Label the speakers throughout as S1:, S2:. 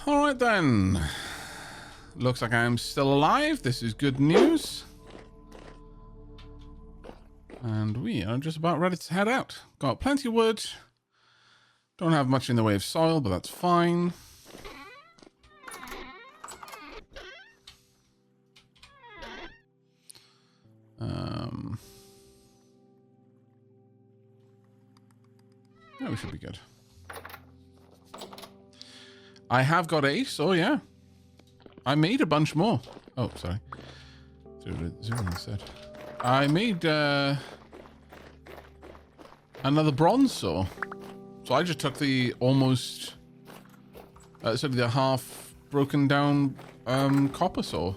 S1: All right then. Looks like I'm still alive. This is good news. And we are just about ready to head out. Got plenty of wood. Don't have much in the way of soil, but that's fine. Yeah, we should be good. I have got 8, so yeah. I made a bunch more. Oh, sorry. Zoom instead. I made another bronze saw. So I just took the almost, sorry, the half broken down copper saw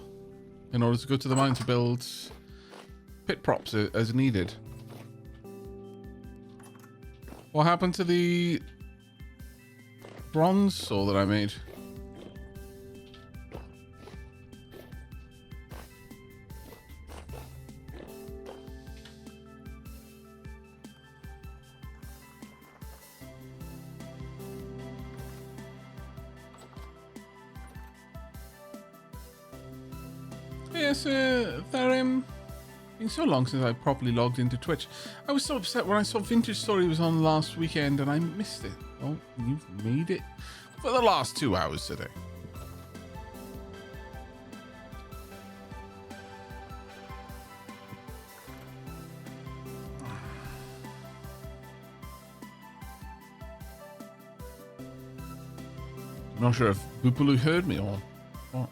S1: in order to go to the mine to build pit props as needed. What happened to the bronze saw that I made? Yes, Therim. Been so long since I properly logged into Twitch. I was so upset when I saw Vintage Story was on last weekend and I missed it. Oh, you've made it for the last 2 hours today. I'm not sure if Boopaloo heard me or what.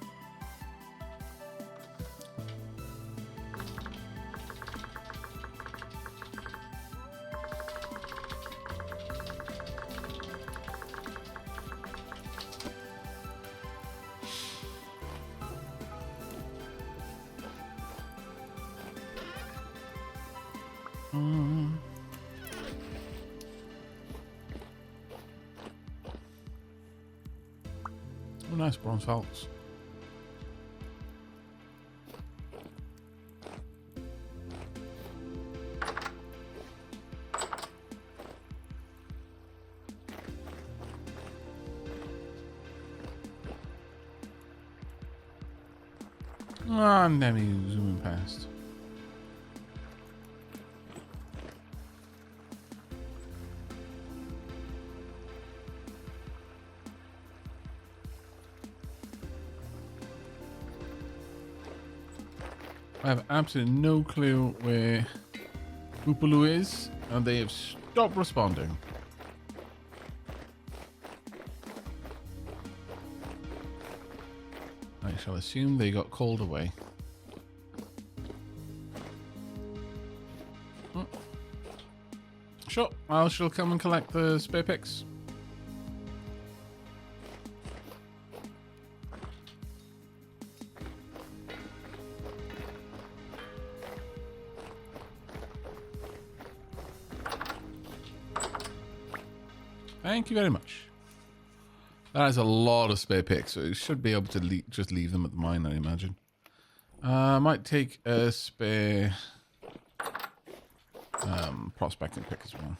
S1: Oh, nice bronze falcons. Ah, Nemi zooming past. I have absolutely no clue where Boopaloo is, and they have stopped responding. I shall assume they got called away. Oh. Sure, I shall come and collect the spare picks. Thank you very much. That is a lot of spare picks, so you should be able to just leave them at the mine, I imagine. I might take a spare prospecting pick as well.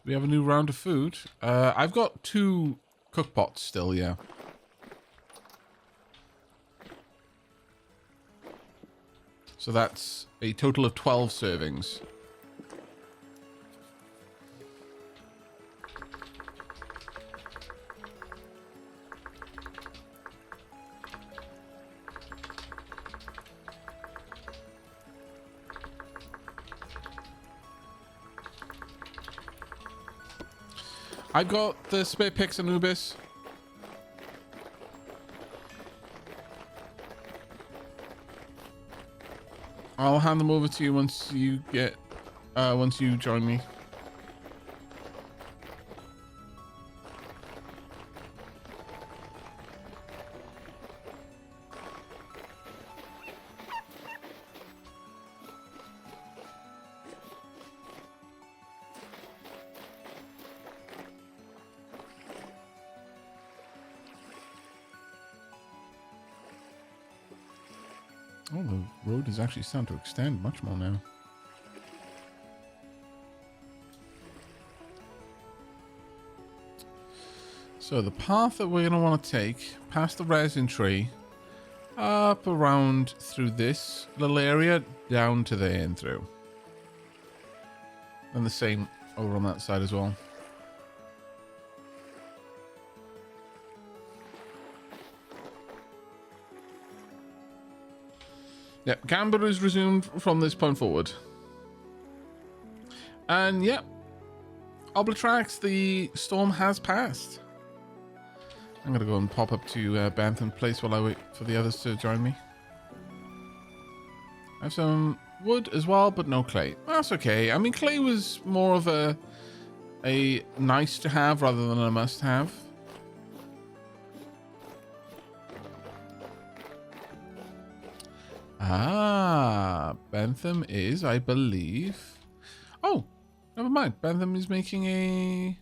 S1: We have a new round of food. I've got 2 cook pots still, yeah. So that's a total of 12 servings. I've got the spare picks, Anubis. I'll hand them over to you once you join me. Oh, the road is actually starting to extend much more now. So the path that we're going to want to take past the resin tree, up around through this little area, down to there and through. And the same over on that side as well. Yep, Gamber is resumed from this point forward. And yep, Oblitrax, the storm has passed. I'm going to go and pop up to Bentham Place while I wait for the others to join me. I have some wood as well, but no clay. That's okay. I mean, clay was more of a nice to have rather than a must have. Ah, Bentham is, I believe. Oh, never mind. Bentham is making a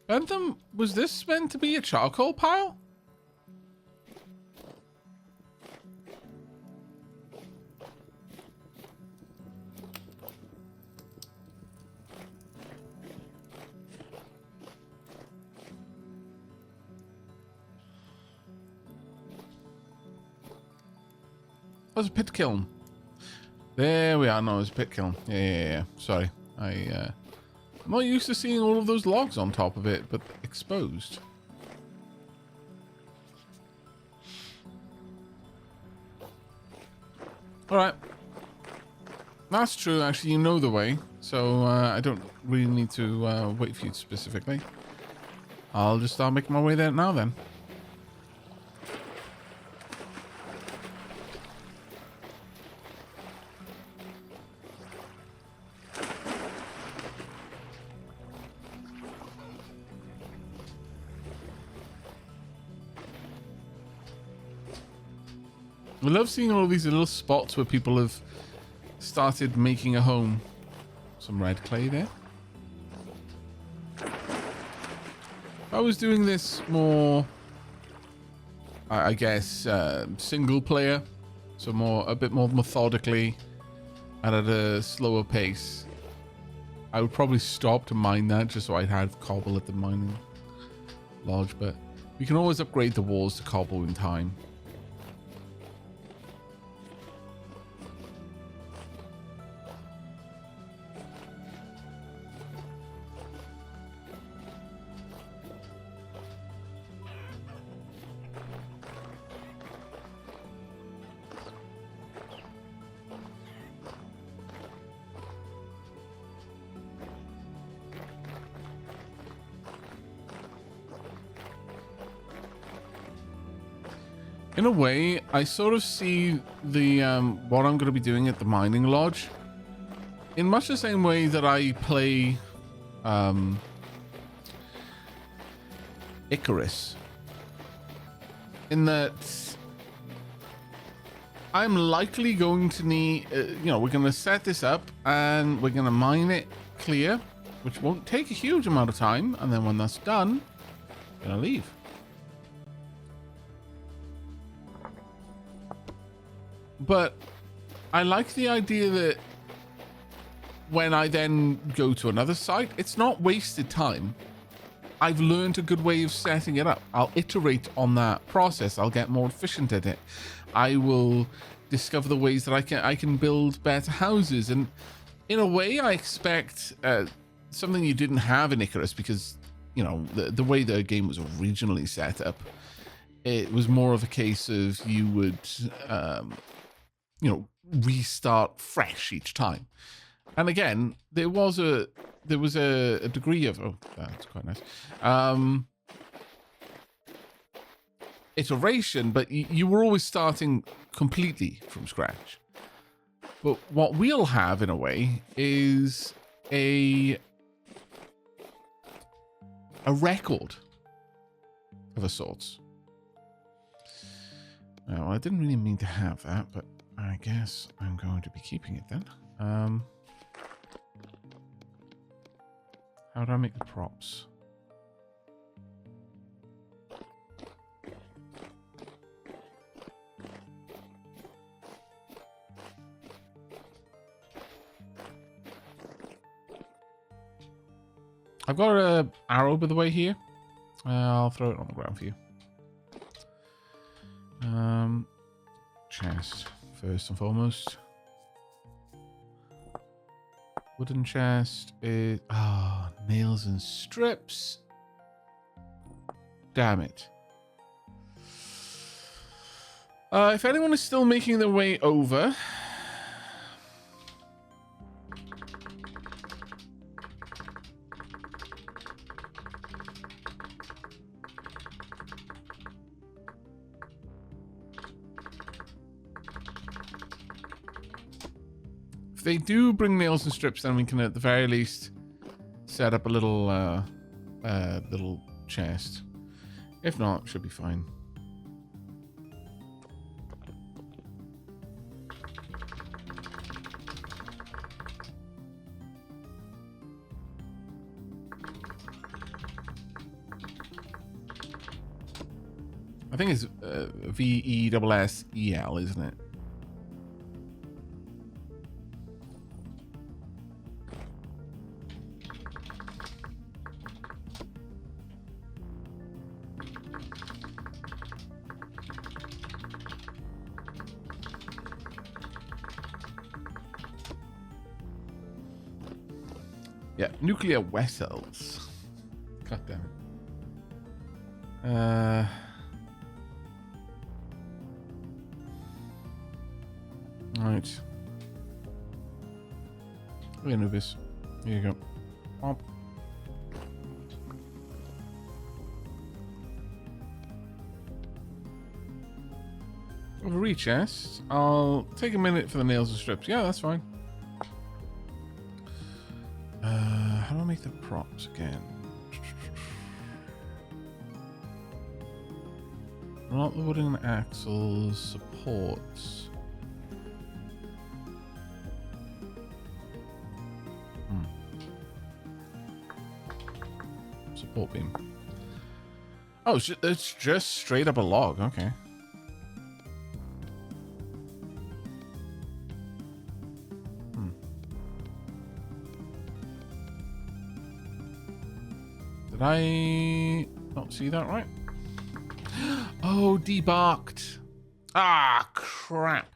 S1: Bentham, was this meant to be a charcoal pile? Oh, it's a pit kiln. There we are. No, it's a pit kiln. Yeah. Sorry. I'm not used to seeing all of those logs on top of it, but exposed. Alright. That's true, actually. You know the way. So, I don't really need to wait for you specifically. I'll just start making my way there now, then. I love seeing all these little spots where people have started making a home. Some red clay there. If I was doing this more, I guess, single player, so a bit more methodically and at a slower pace, I would probably stop to mine that just so I'd have cobble at the mining lodge, but we can always upgrade the walls to cobble in time. In a way, I sort of see the what I'm going to be doing at the mining lodge in much the same way that I play Icarus. In that I'm likely going to need, we're going to set this up and we're going to mine it clear, which won't take a huge amount of time. And then when that's done, I'm going to leave. But I like the idea that when I then go to another site, it's not wasted time. I've learned a good way of setting it up. I'll iterate on that process. I'll get more efficient at it. I will discover the ways that I can build better houses. And in a way, I expect something you didn't have in Icarus because, you know, the way the game was originally set up, it was more of a case of you would... restart fresh each time. And again, there was a degree of, oh, that's quite nice, iteration, but you were always starting completely from scratch. But what we'll have in a way is a record of a sorts. Now, I didn't really mean to have that, but I guess I'm going to be keeping it then. How do I make the props? I've got an arrow by the way here. I'll throw it on the ground for you. Chest first and foremost. Wooden chest is nails and strips. Damn it. If anyone is still making their way over, if they do bring nails and strips, then we can at the very least set up a little little chest. If not, it should be fine. I think it's VESSEL, isn't it? Yeah, nuclear vessels. God damn it. Right. Look at Anubis. Here you go. Pop. Over chest. I'll take a minute for the nails and strips. Yeah, that's fine. How do I make the props again? Not the wooden axles. Supports. Support beam. Oh, it's just straight up a log. Okay. Did I not see that right? Oh, debarked. Ah, crap.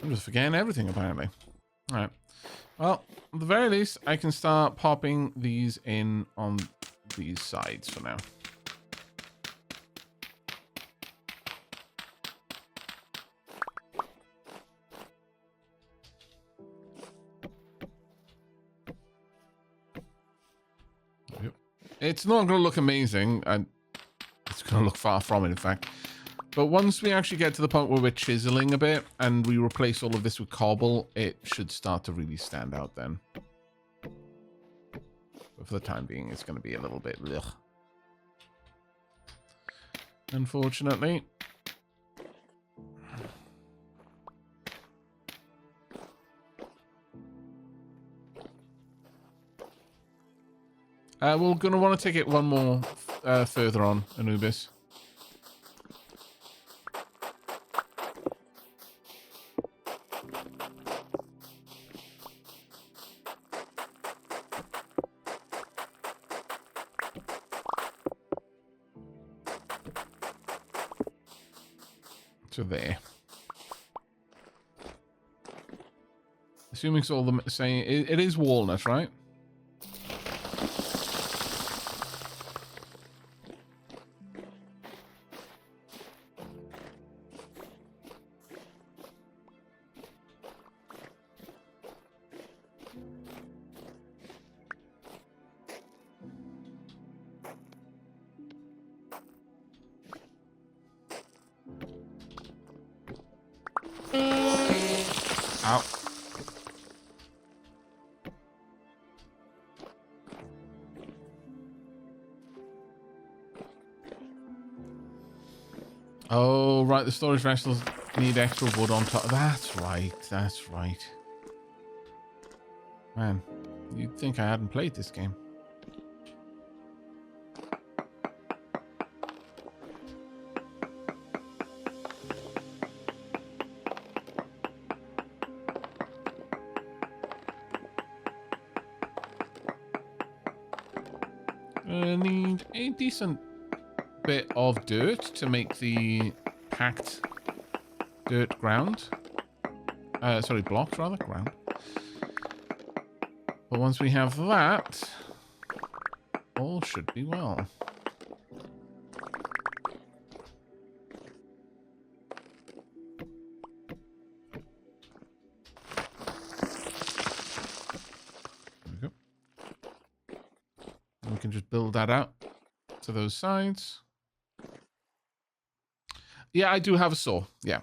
S1: I'm just forgetting everything, apparently. All right. Well, at the very least, I can start popping these in on these sides for now. Yep. It's not going to look amazing, and it's going to look far from it, in fact. But once we actually get to the point where we're chiseling a bit and we replace all of this with cobble, it should start to really stand out then. But for the time being, it's going to be a little bit ugh. Unfortunately. We're going to want to take it one more further on, Anubis. To there. Assuming it's all the same. It is walnut, right? Ow. Oh, right. The storage vessels need extra wood on top. That's right. That's right. Man, you'd think I hadn't played this game. Need a decent bit of dirt to make the packed dirt ground. Sorry, blocks rather, ground. But once we have that, all should be well. There we go. And we can just build that out to those sides. Yeah, I do have a saw. Yeah.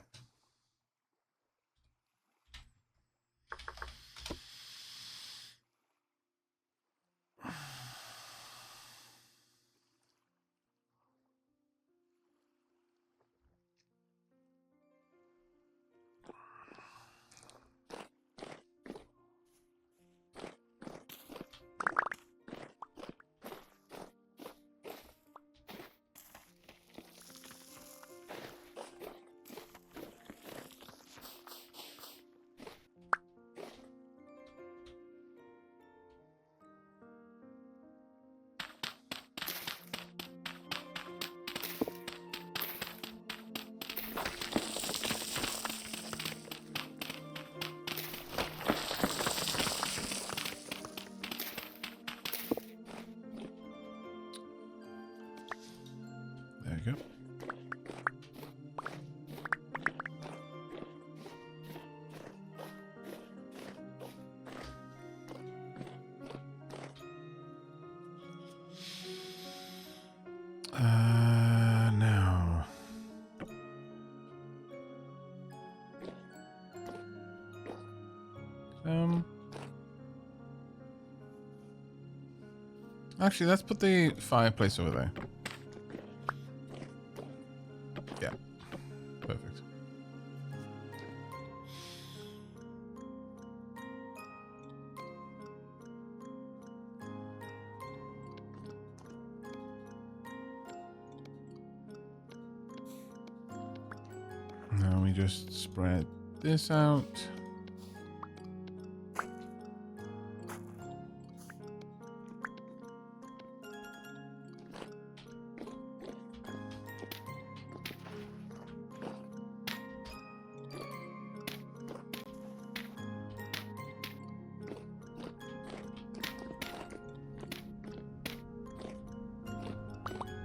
S1: There you go. Now. Actually, let's put the fireplace over there. Yeah. Perfect. Now we just spread this out.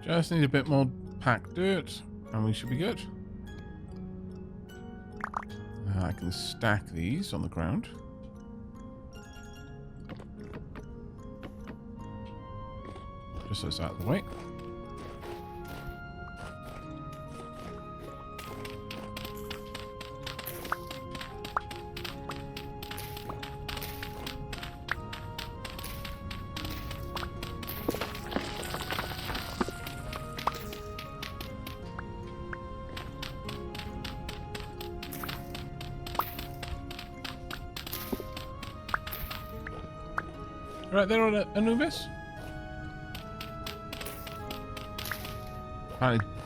S1: Just need a bit more packed dirt, and we should be good. I can stack these on the ground. Just so it's out of the way. Right there on Anubis.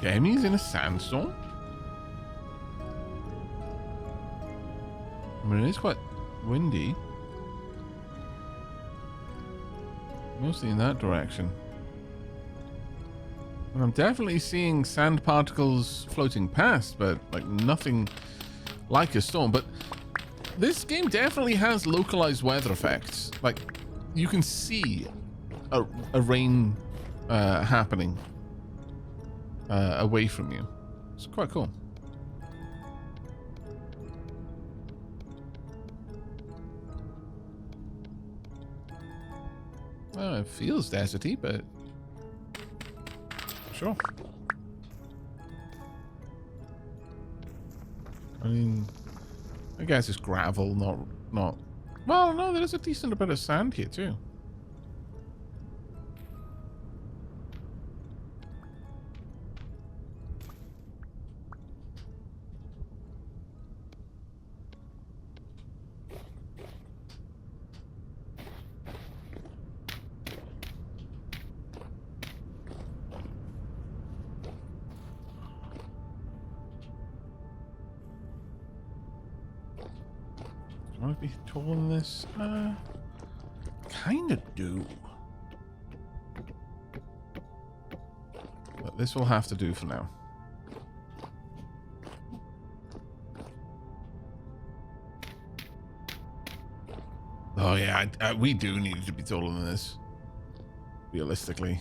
S1: Demi's in a sandstorm. I mean, it is quite windy. Mostly in that direction. And I'm definitely seeing sand particles floating past, but like nothing like a storm. But this game definitely has localized weather effects. Like, you can see a rain happening away from you. It's quite cool. Well, it feels deserty, but sure. I mean, I guess it's gravel, not. Well, no, there's a decent bit of sand here too. Do I want to be taller than this? Kind of do. This will have to do for now. Oh yeah, we do need to be taller than this. Realistically.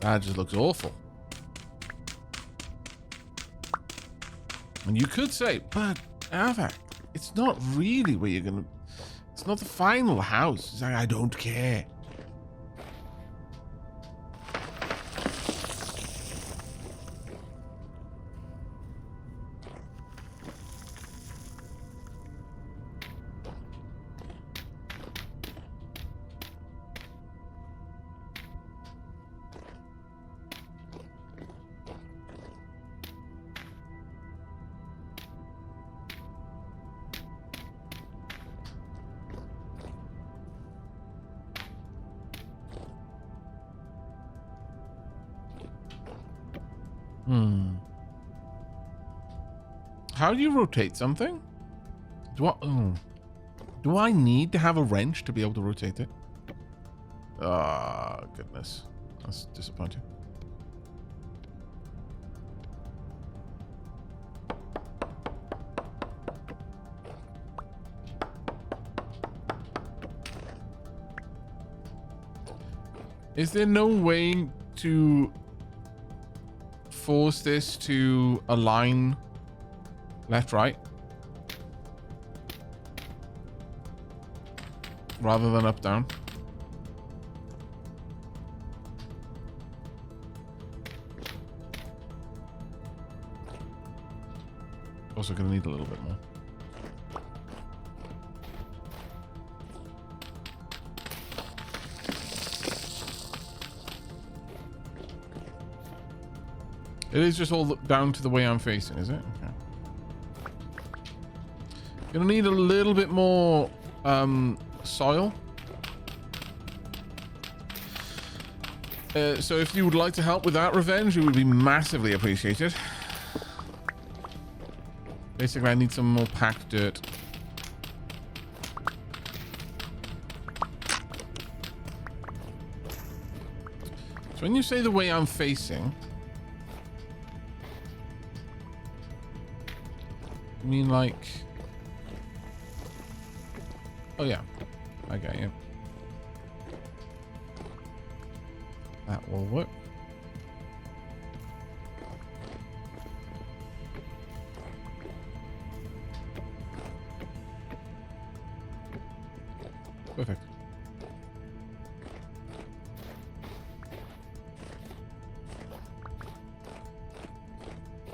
S1: That just looks awful. And you could say, but Aavak, it's not really where you're gonna... It's not the final house. It's like, I don't care. How do you rotate something? Do I need to have a wrench to be able to rotate it? Ah, goodness. That's disappointing. Is there no way to force this to align left, right? Rather than up, down? Also gonna need a little bit more. It is just all down to the way I'm facing, is it? Okay. Gonna need a little bit more soil. So if you would like to help with that, Revenge, it would be massively appreciated. Basically, I need some more packed dirt. So when you say the way I'm facing, you mean like... Oh yeah, I got you. That will work. Perfect.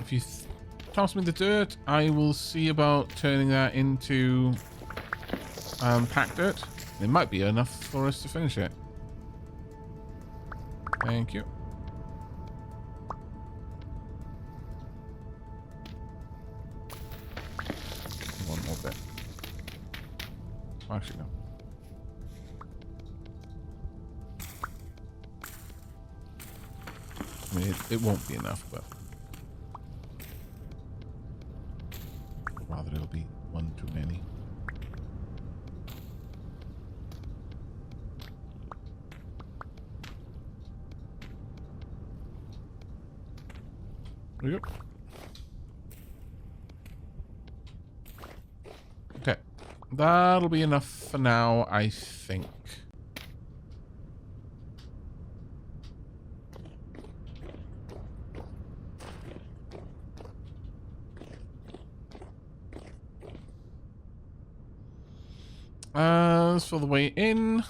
S1: If you toss me the dirt, I will see about turning that into packed dirt. It might be enough for us to finish it. Thank you. One more bit. Actually, no. I mean, it won't be enough, but rather it'll be one too many. There we go. Okay. That'll be enough for now, I think. As for the way in,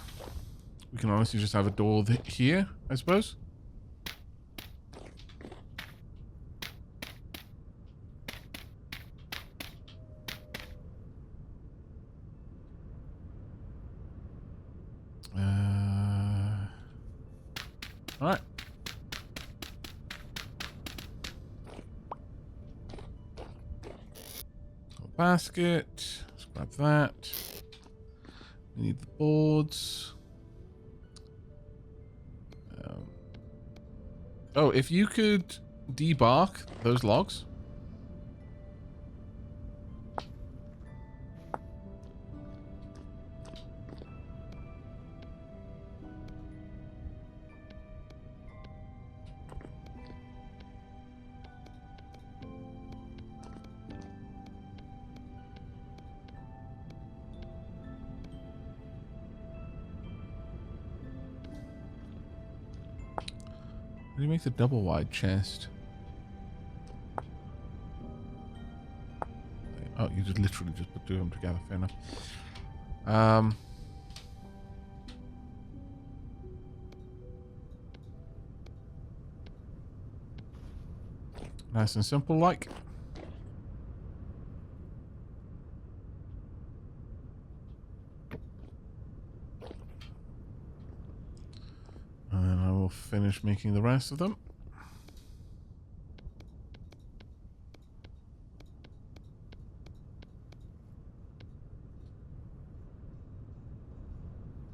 S1: we can honestly just have a door here, I suppose. All right. Basket. Let's grab that. We need the boards. Oh, if you could debark those logs. How do you make the double wide chest? Oh, you just literally just put two of them together. Fair enough. Nice and simple, like. And I will finish making the rest of them.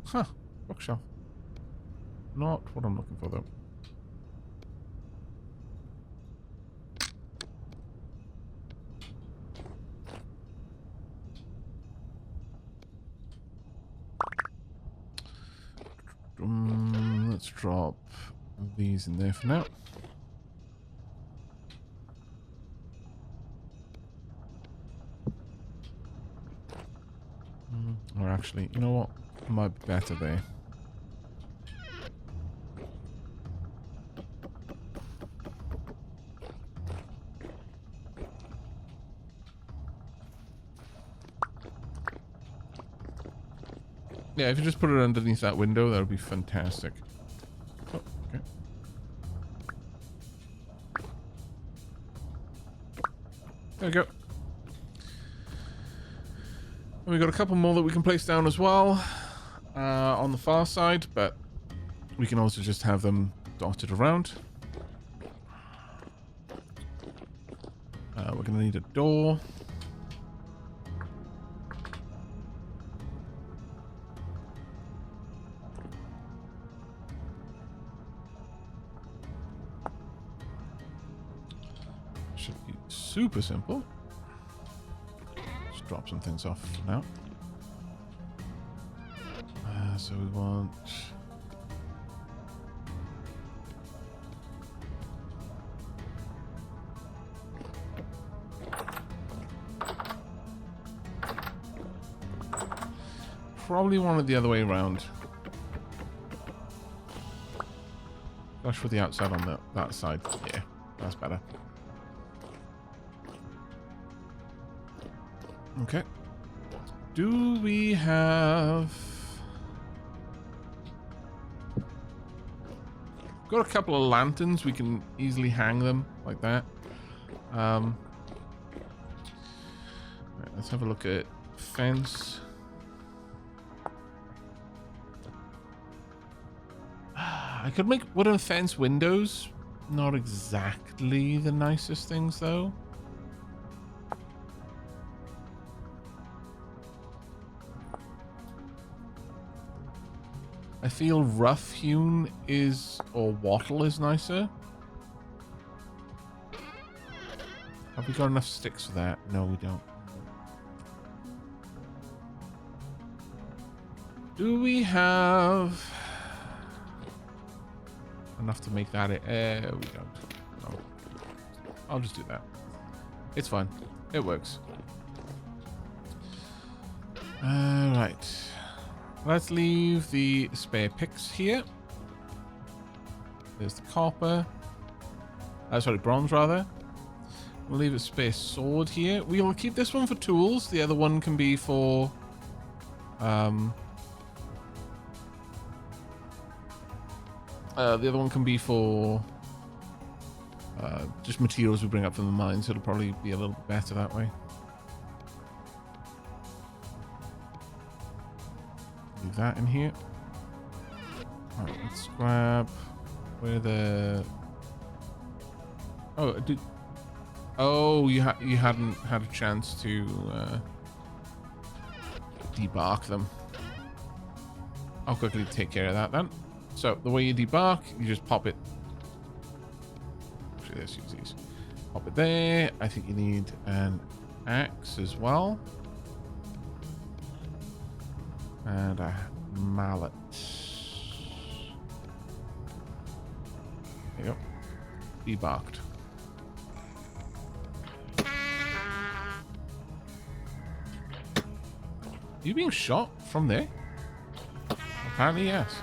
S1: Huh. Bookshelf. Not what I'm looking for, though. Let's drop these in there for now. Or actually, you know what? Might be better there. Yeah, if you just put it underneath that window, that would be fantastic. Oh, okay. There we go. And we got a couple more that we can place down as well on the far side, but we can also just have them dotted around. We're going to need a door. Should be super simple. Just drop some things off for now. So we want... Probably want it the other way around. Flush for the outside on that side. Yeah, that's better. Okay. Do we have... Got a couple of lanterns. We can easily hang them like that. Right, let's have a look at fence. I could make wooden fence windows. Not exactly the nicest things, though. I feel rough hewn is, or wattle is nicer. Have we got enough sticks for that? No, we don't. Do we have enough to make that? We don't. No. I'll just do that. It's fine. It works. Right. Let's leave the spare picks here. There's the copper. Sorry, bronze rather. We'll leave a spare sword here. We'll keep this one for tools. The other one can be for... the other one can be for... just materials we bring up from the mines. It'll probably be a little bit better that way. Leave that in here. Alright, let's grab where the... Oh, did... Oh, you hadn't had a chance to debark them. I'll quickly take care of that then. So the way you debark, you just pop it. Actually, let's use these. Pop it there. I think you need an axe as well. And a mallet. There you go. Debarked. Are you being shot from there? Apparently, yes.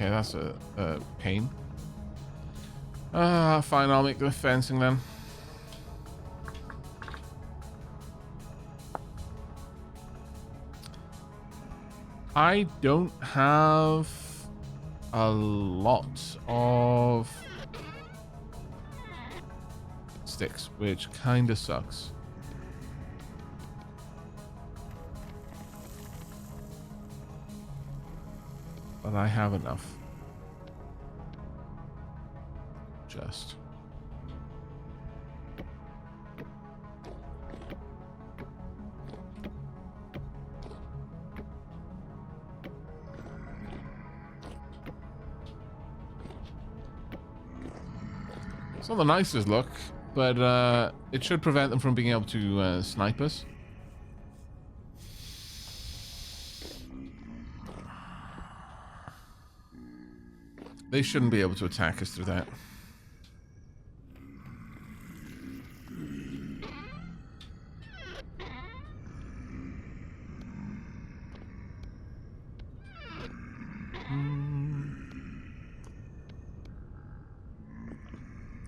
S1: Okay, that's a pain. Fine, I'll make the fencing then. I don't have a lot of sticks, which kind of sucks. But I have enough. Just. It's not the nicest look, but it should prevent them from being able to snipe us. They shouldn't be able to attack us through that.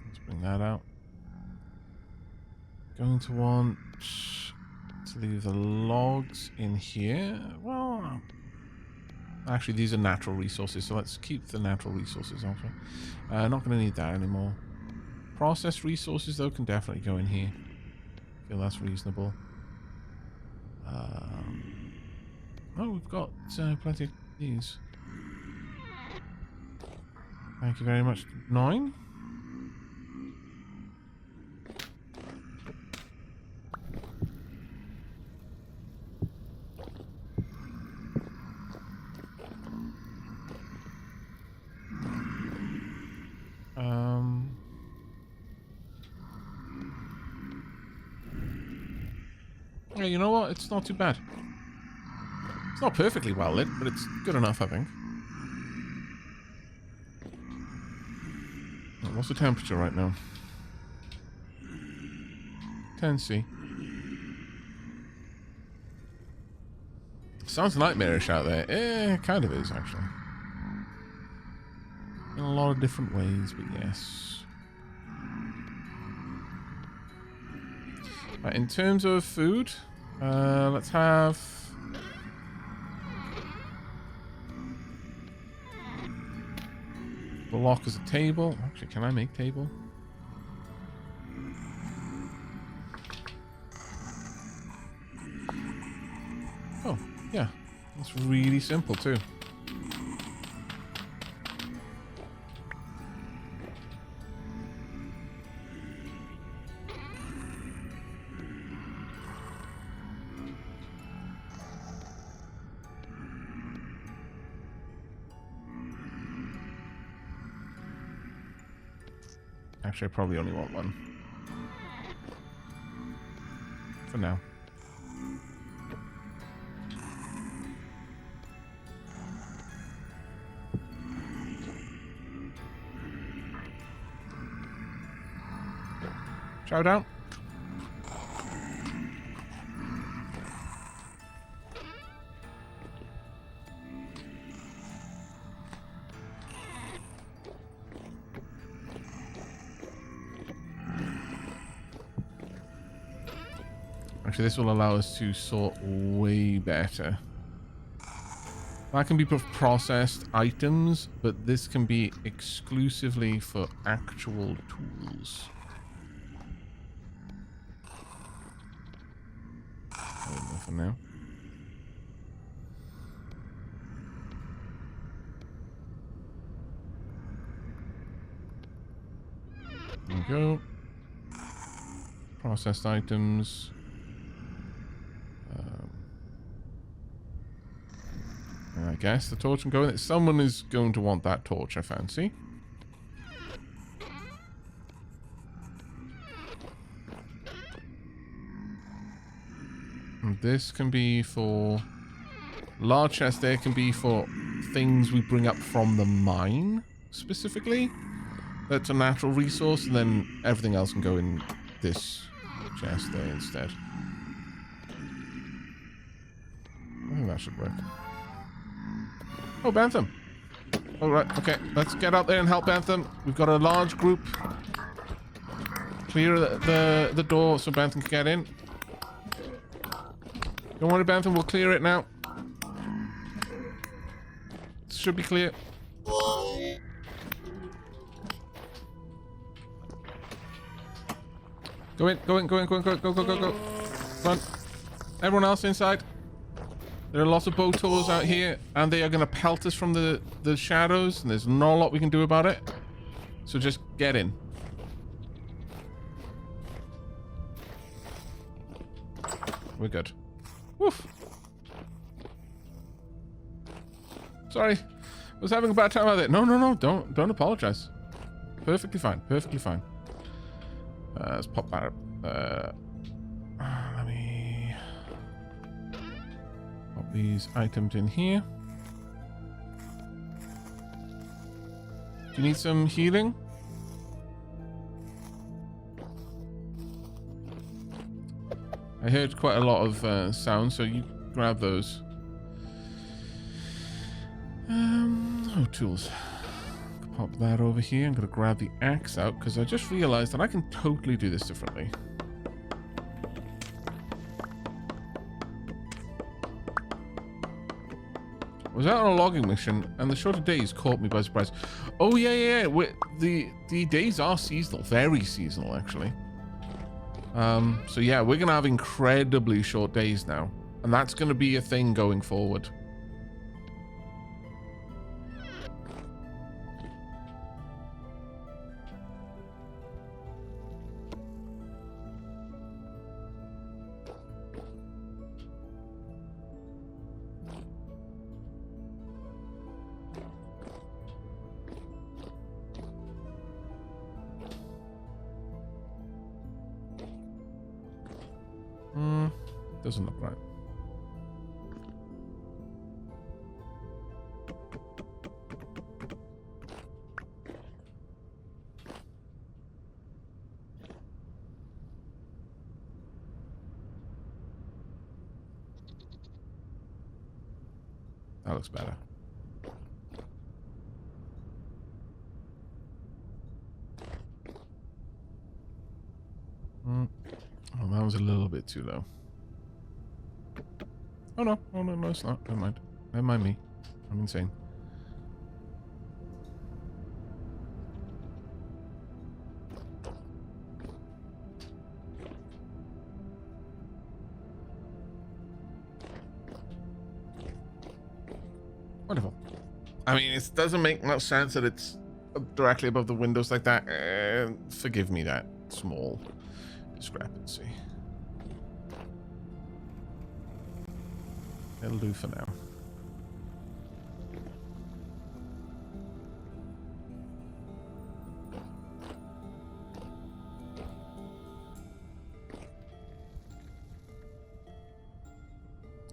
S1: Let's bring that out. Going to want to leave the logs in here. Well, actually, these are natural resources, so let's keep the natural resources also. Not going to need that anymore. Processed resources, though, can definitely go in here. I feel that's reasonable. Oh, we've got plenty of these. Thank you very much. 9? Yeah, you know what? It's not too bad. It's not perfectly well lit, but it's good enough, I think. What's the temperature right now? 10°C. Sounds nightmarish out there. It kind of is, actually. In a lot of different ways, but yes. Right, in terms of food, let's have... block as a table. Actually, can I make table? Oh, yeah. That's really simple, too. Actually, I probably only want one. For now. Chow down. Actually, this will allow us to sort way better. That can be processed items, but this can be exclusively for actual tools. For now. There we go. Processed items. And I guess the torch can go in it. Someone is going to want that torch, I fancy. And this can be for... large chest there can be for things we bring up from the mine, specifically. That's a natural resource, and then everything else can go in this chest there instead. I think that should work. Oh, Bantam. All right. Okay. Let's get out there and help Bentham. We've got a large group. Clear the door so Bentham can get in. Don't worry, Bentham. We'll clear it now. It should be clear. Go in. Go in. Go in. Go in. Go. Go. Go. Go. Go. Run. Everyone else inside. There are lots of bow tools out here, and they are going to pelt us from the shadows, and there's not a lot we can do about it. So just get in. We're good. Woof. Sorry. I was having a bad time with it. No, no, no. Don't apologize. Perfectly fine. Perfectly fine. Let's pop that up. Let me pop these items in here. Do you need some healing? I heard quite a lot of sound, so you grab those. Oh, tools. Pop that over here. I'm going to grab the axe out because I just realized that I can totally do this differently. I was out on a logging mission and the shorter days caught me by surprise. Oh, yeah. The days are seasonal. Very seasonal, actually. So yeah, we're going to have incredibly short days now. And that's going to be a thing going forward. Doesn't look right. That looks better. Oh, that was a little bit too low. Oh no, no, it's not. Never mind. Never mind me. I'm insane. Wonderful. I mean, it doesn't make much sense that it's directly above the windows like that. Forgive me that small discrepancy. It'll do for now.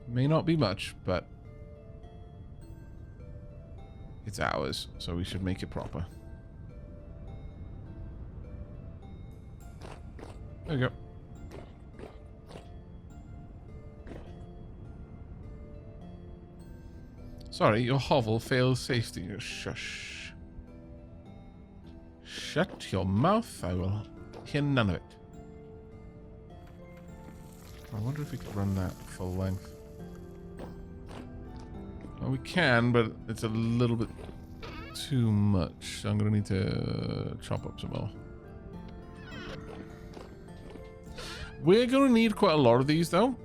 S1: May not be much, but it's ours, so we should make it proper. There we go. Sorry, your hovel fails safety. Shush. Shut your mouth. I will hear none of it. I wonder if we could run that full length. Well, we can, but it's a little bit too much. So I'm going to need to chop up some more. We're going to need quite a lot of these, though,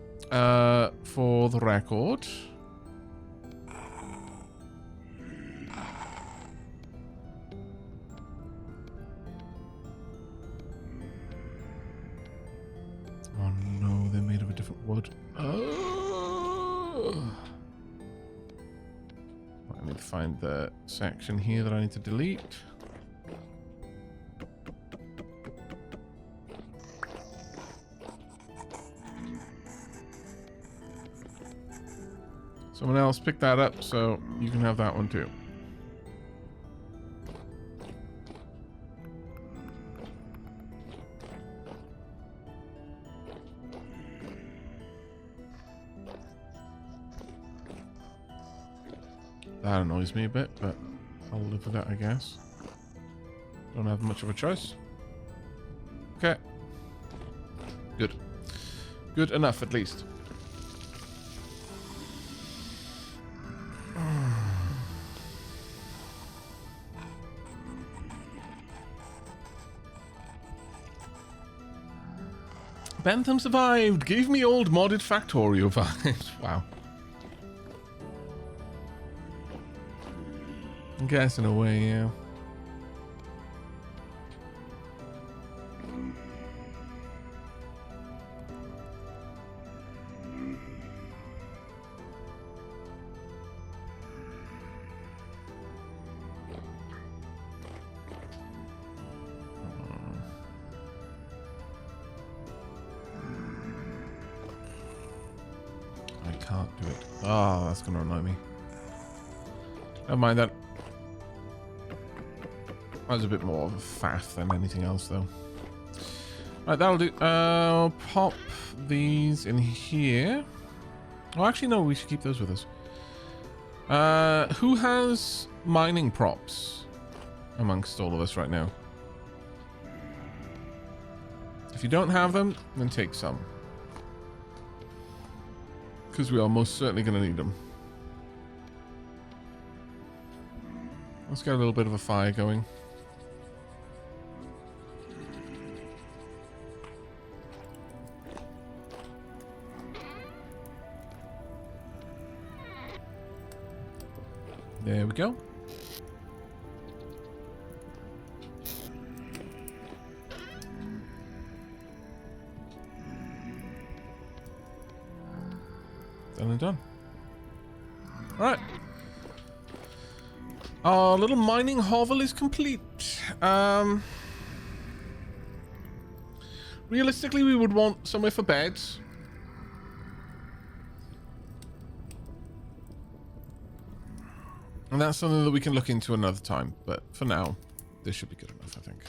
S1: for the record. Oh no, they're made of a different wood. Oh. I need to find the section here that I need to delete. Someone else pick that up so you can have that one too. That annoys me a bit, but I'll live with that, I guess. Don't have much of a choice. Okay. Good. Good enough, at least. Bentham survived! Gave me old modded Factorio vibes. Wow. I guess in a way, yeah. I can't do it. Oh, that's gonna annoy me. Never mind that. That was a bit more of a faff than anything else, though. Right, that'll do. I'll pop these in here. Oh, actually, no, we should keep those with us. Who has mining props amongst all of us right now? If you don't have them, then take some. Because we are most certainly going to need them. Let's get a little bit of a fire going. There we go. Done and done. Alright. Our little mining hovel is complete. Realistically, we would want somewhere for beds. And that's something that we can look into another time. But for now, this should be good enough, I think.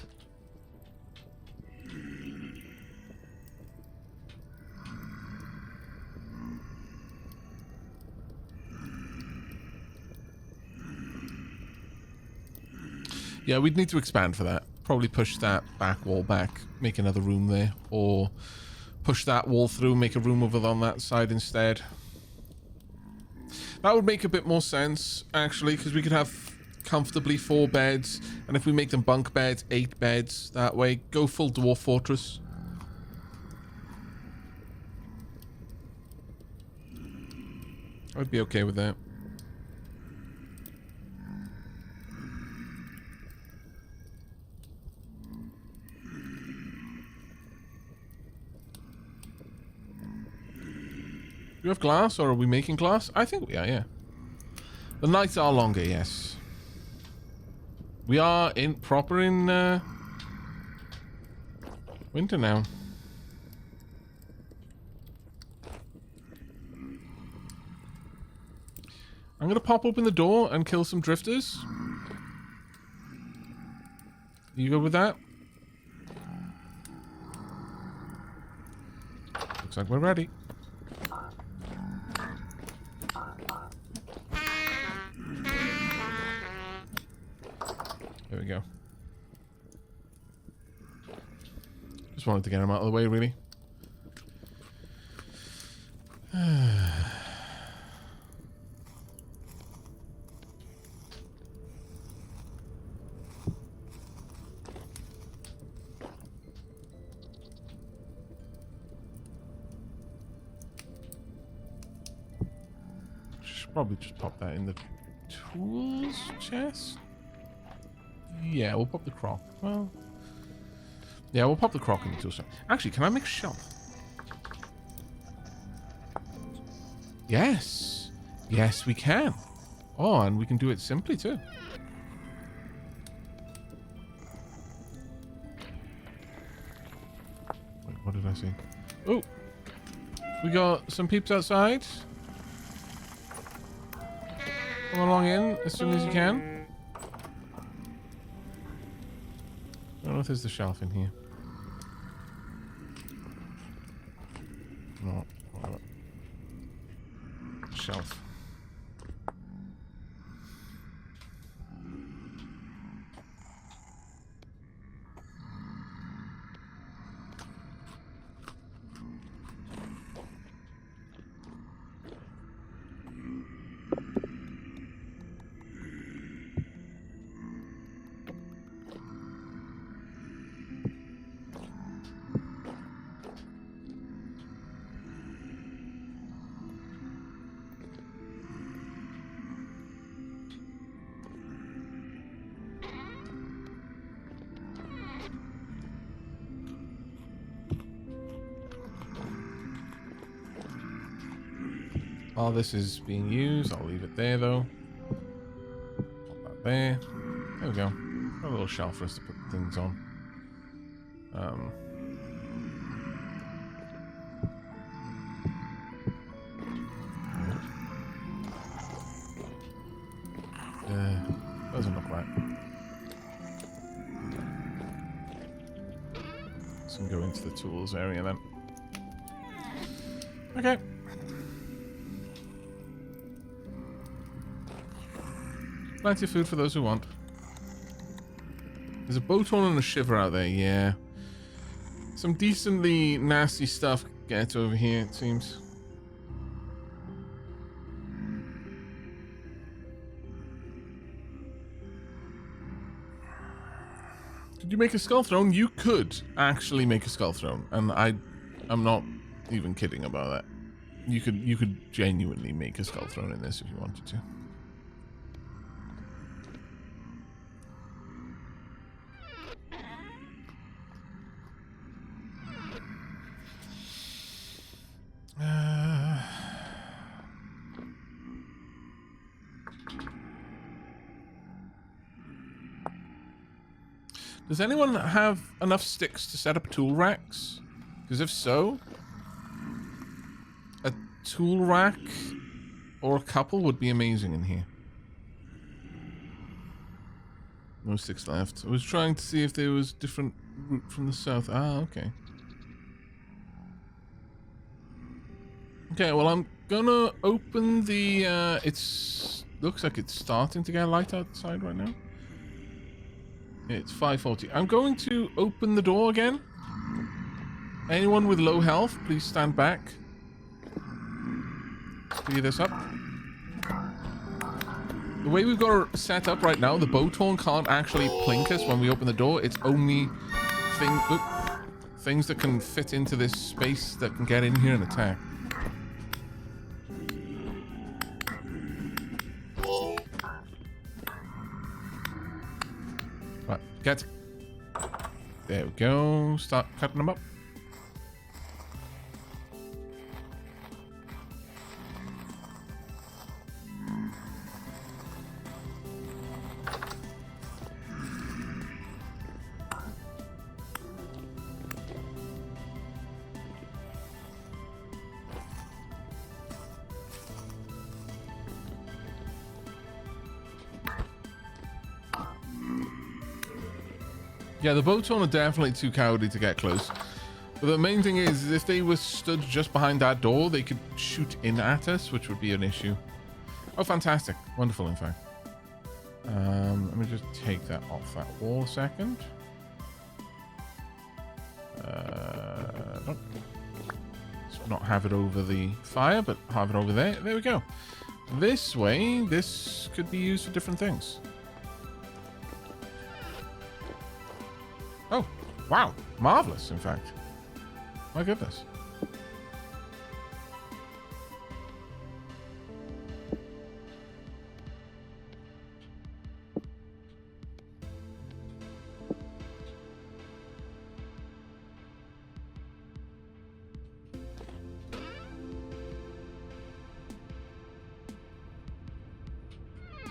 S1: Yeah, we'd need to expand for that. Probably push that back wall back, make another room there. Or push that wall through, make a room over on that side instead. That would make a bit more sense, actually, because we could have comfortably 4 beds. And if we make them bunk beds, 8 beds that way. Go full dwarf fortress. I'd be okay with that. Do we have glass, or are we making glass? I think we are, yeah. The nights are longer, yes. We are proper in winter now. I'm gonna pop open the door and kill some drifters. You go with that? Looks like we're ready. There we go. Just wanted to get him out of the way, really. Should probably just pop that in the tools chest. Yeah, we'll pop the crock. Well, yeah, we'll pop the crock in the tool chest. Actually, can I make a shelf? Yes. Yes, we can. Oh, and we can do it simply, too. Wait, what did I see? Oh, we got some peeps outside. Come along in as soon as you can. I don't know if there's the shelf in here. No, whatever. Shelf. While this is being used, I'll leave it there though. Put that there. There we go. Got a little shelf for us to put things on. Doesn't look right. So we can go into the tools area then. Okay. Plenty of food for those who want. There's a bowthorn and a shiver out there, yeah. Some decently nasty stuff gets over here, it seems. Could you make a skull throne? You could actually make a skull throne, and I'm not even kidding about that. You could genuinely make a skull throne in this if you wanted to. Does anyone have enough sticks to set up tool racks? Because if so, a tool rack or a couple would be amazing in here. No sticks left. I was trying to see if there was different route from the south. Ah, okay. Okay, well I'm gonna open the looks like it's starting to get light outside right now. It's 5:40. I'm going to open the door again. Anyone with low health, please stand back. Clear this up. The way we've got it set up right now, the bowthorn can't actually plink us when we open the door. It's only things that can fit into this space that can get in here and attack. Right, get. There we go. Start cutting them up. Yeah, the bowthorn are definitely too cowardly to get close. But the main thing is, if they were stood just behind that door, they could shoot in at us, which would be an issue. Oh, fantastic. Wonderful, in fact. Let me just take that off that wall a second. Let's not have it over the fire, but have it over there. There we go. This way, this could be used for different things. Oh, wow. Marvelous, in fact. My goodness.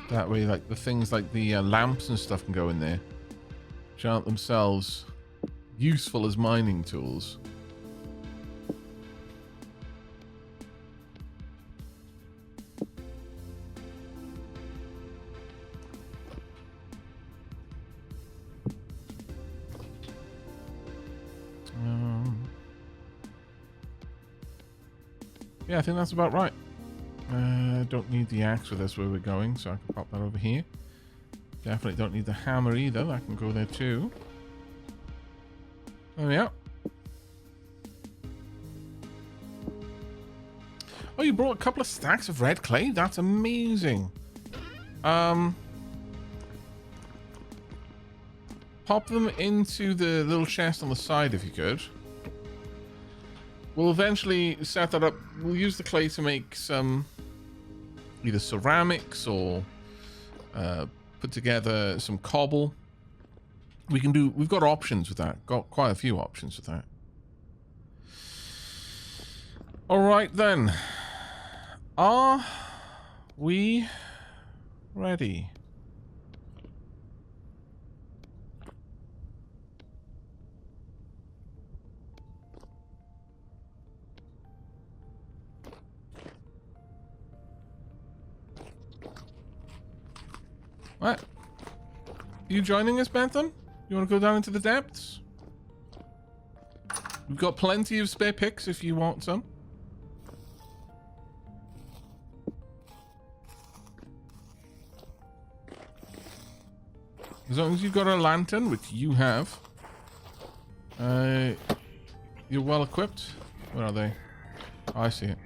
S1: That way, like, the things like the lamps and stuff can go in there. Which aren't themselves useful as mining tools. Yeah, I think that's about right. Don't need the axe for this where we're going, so I can pop that over here. Definitely don't need the hammer either. That can go there too. There we are. Oh, you brought a couple of stacks of red clay? That's amazing. Pop them into the little chest on the side if you could. We'll eventually set that up. We'll use the clay to make some either ceramics or put together some cobble. We've got options with that. Got quite a few options with that. All right then. Are we ready? What? You joining us, Bentham? You want to go down into the depths? We've got plenty of spare picks if you want some. As long as you've got a lantern, which you have, you're well equipped. Where are they? Oh, I see it.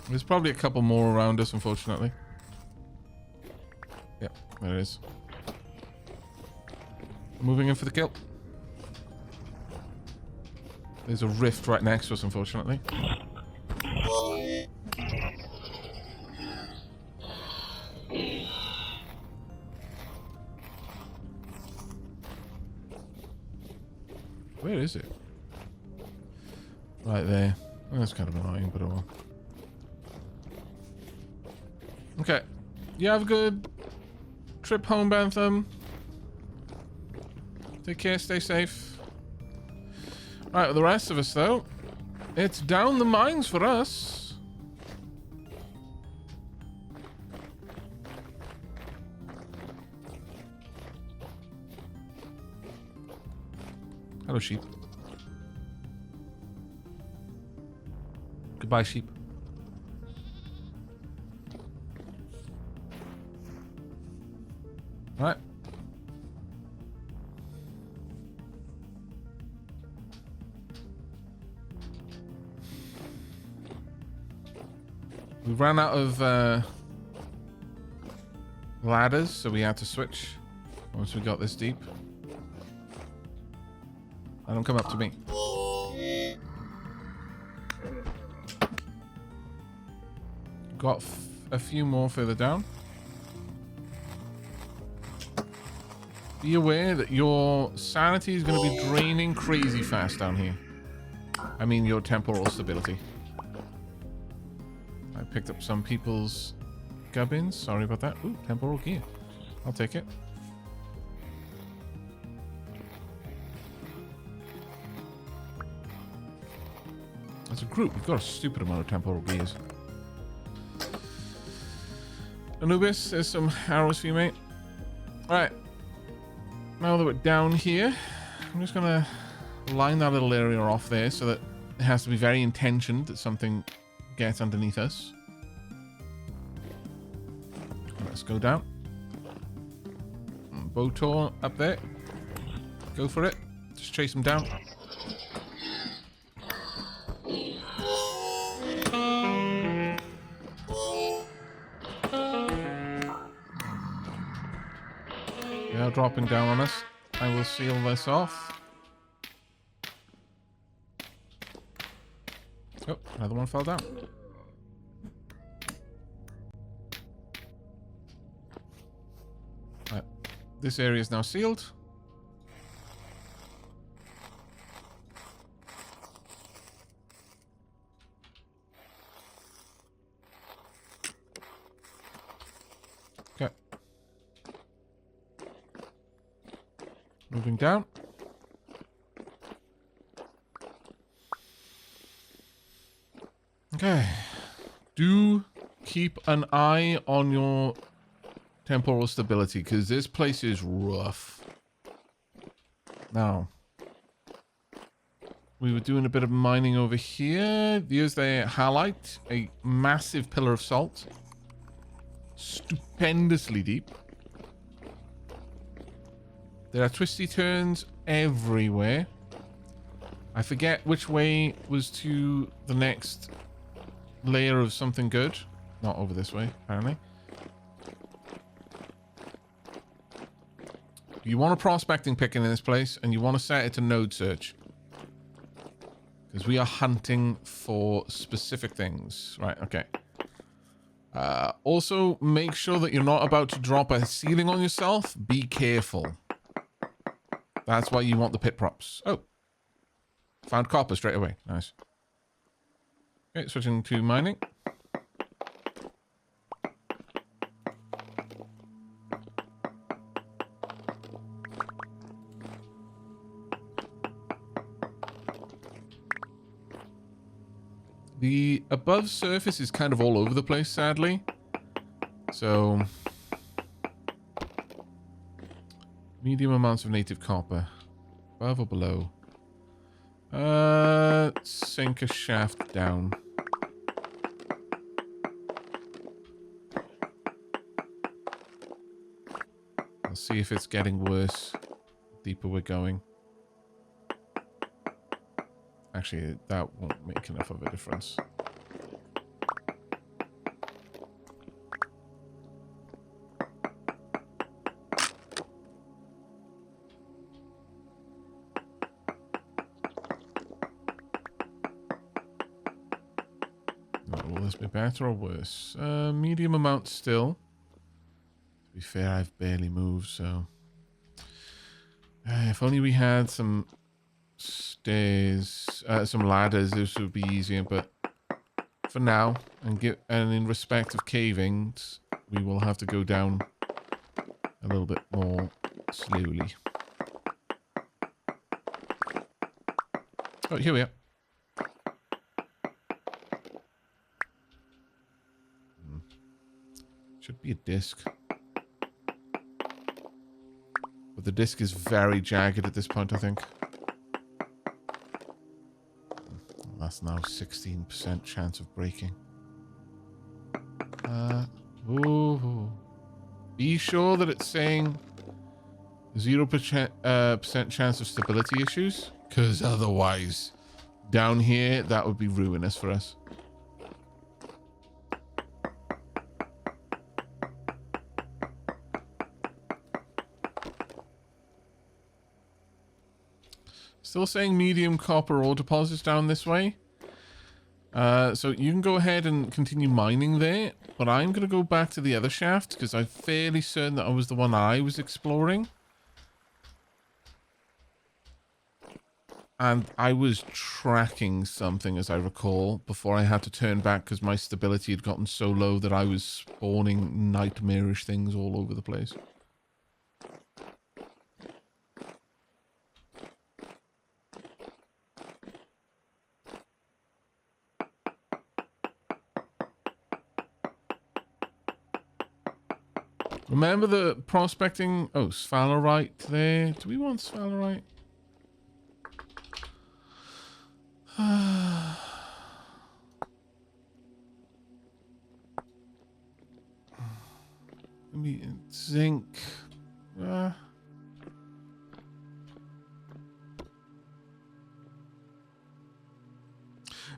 S1: There's probably a couple more around us, unfortunately. Yep, there it is. Moving in for the kill. There's a rift right next to us, unfortunately. Where is it? Right there. Oh, that's kind of annoying, but oh well. Okay. You have a good trip home, Bentham. Take care, stay safe. Right, with the rest of us, though, it's down the mines for us. Hello, sheep. Goodbye, sheep. All right. We ran out of ladders, so we had to switch once we got this deep. Don't come up to me. Got a few more further down. Be aware that your sanity is going to be draining crazy fast down here. I mean, your temporal stability. I picked up some people's gubbins. Sorry about that. Ooh, temporal gear. I'll take it. As a group, we've got a stupid amount of temporal gears. Anubis, there's some arrows for you, mate. Alright. Now that we're down here, I'm just going to line that little area off there so that it has to be very intentioned that something gets underneath us. Let's go down. Botor up there. Go for it. Just chase him down. They are dropping down on us. I will seal this off. Oh, another one fell down. Right. This area is now sealed. Okay. Moving down. Okay. Do keep an eye on your temporal stability, because this place is rough. Now, we were doing a bit of mining over here. Here's the halite, a massive pillar of salt. Stupendously deep. There are twisty turns everywhere. I forget which way was to the next layer of something good. Not over this way, apparently. You want a prospecting pick in this place, and you want to set it to node search. Because we are hunting for specific things. Right, okay. Also, make sure that you're not about to drop a ceiling on yourself. Be careful. That's why you want the pit props. Oh. Found copper straight away. Nice. Okay, switching to mining. The above surface is kind of all over the place, sadly. So, medium amounts of native copper. Above or below? Sink a shaft down. I'll see if it's getting worse the deeper we're going. Actually, that won't make enough of a difference. Will this be better or worse? Medium amount still. To be fair, I've barely moved, so... if only we had some stairs, some ladders, this would be easier, but for now, and in respect of cavings, we will have to go down a little bit more slowly. Oh, here we are. Should be a disc. But the disc is very jagged at this point, I think. That's now 16% chance of breaking. Ooh. Be sure that it's saying 0% chance of stability issues, because otherwise, down here, that would be ruinous for us. Still saying medium copper ore deposits down this way. So you can go ahead and continue mining there, but I'm going to go back to the other shaft because I'm fairly certain that I was the one I was exploring. And I was tracking something, as I recall, before I had to turn back because my stability had gotten so low that I was spawning nightmarish things all over the place. Remember the prospecting... Oh, sphalerite there. Do we want sphalerite? I mean, zinc. But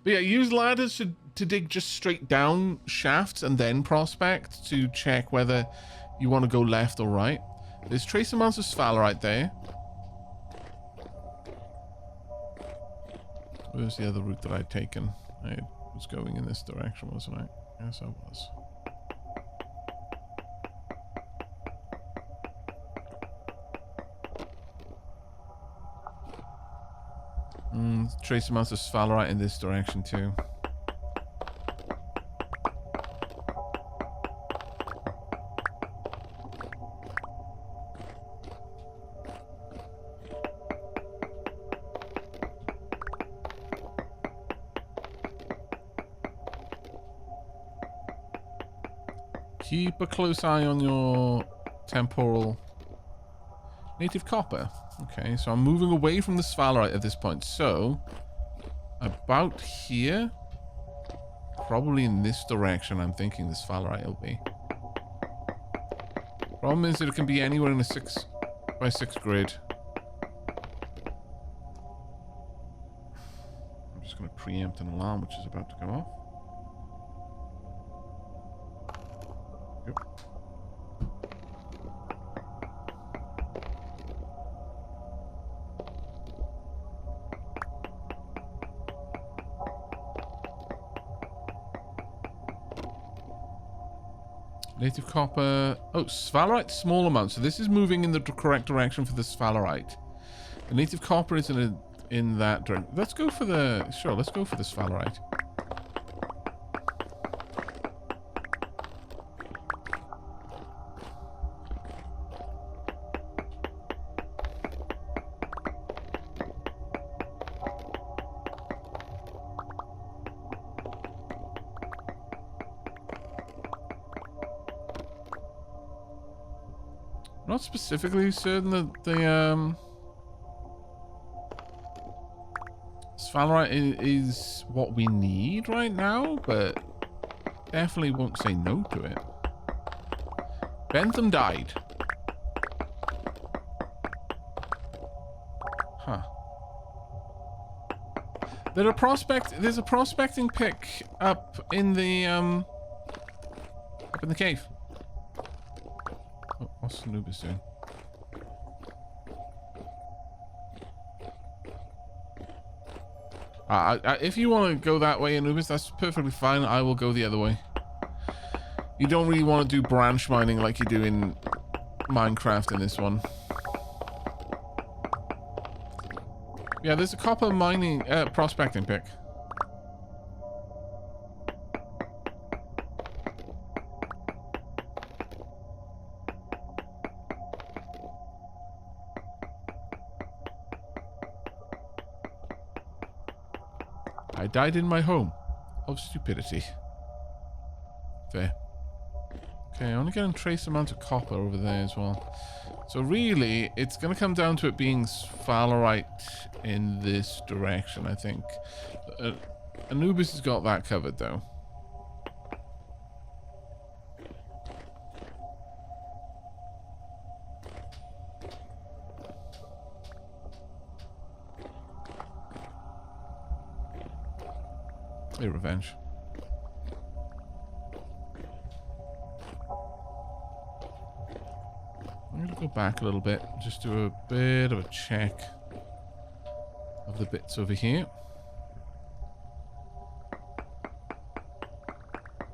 S1: yeah, use ladders to dig just straight down shafts and then prospect to check whether you want to go left or right. There's trace amounts of sphalerite there. Where's the other route that I'd taken? I was going in this direction, wasn't I? Yes, I was. Trace amounts of sphalerite in this direction too. Keep a close eye on your temporal native copper. Okay, so I'm moving away from the sphalerite at this point. So, about here, probably in this direction, I'm thinking the sphalerite will be. Problem is that it can be anywhere in a 6x6 grid. I'm just going to preempt an alarm which is about to go off. Native copper. Oh, sphalerite, small amount. So this is moving in the correct direction for the sphalerite. The native copper is in that direction. Let's go for the... Sure, let's go for the sphalerite. Not specifically certain that the sphalerite is what we need right now, but definitely won't say no to it. Bentham died. Huh. There's a prospecting pick up in the cave. Oh, what's Anubis doing? If you want to go that way, Anubis, that's perfectly fine. I will go the other way. You don't really want to do branch mining like you do in Minecraft in this one. Yeah, there's a copper mining prospecting pick. I died in my home of stupidity. There. Okay, only getting trace amount of copper over there as well. So really, it's going to come down to it being sphalerite in this direction, I think. Anubis has got that covered, though. Hey, revenge. I'm going to go back a little bit, just do a bit of a check of the bits over here.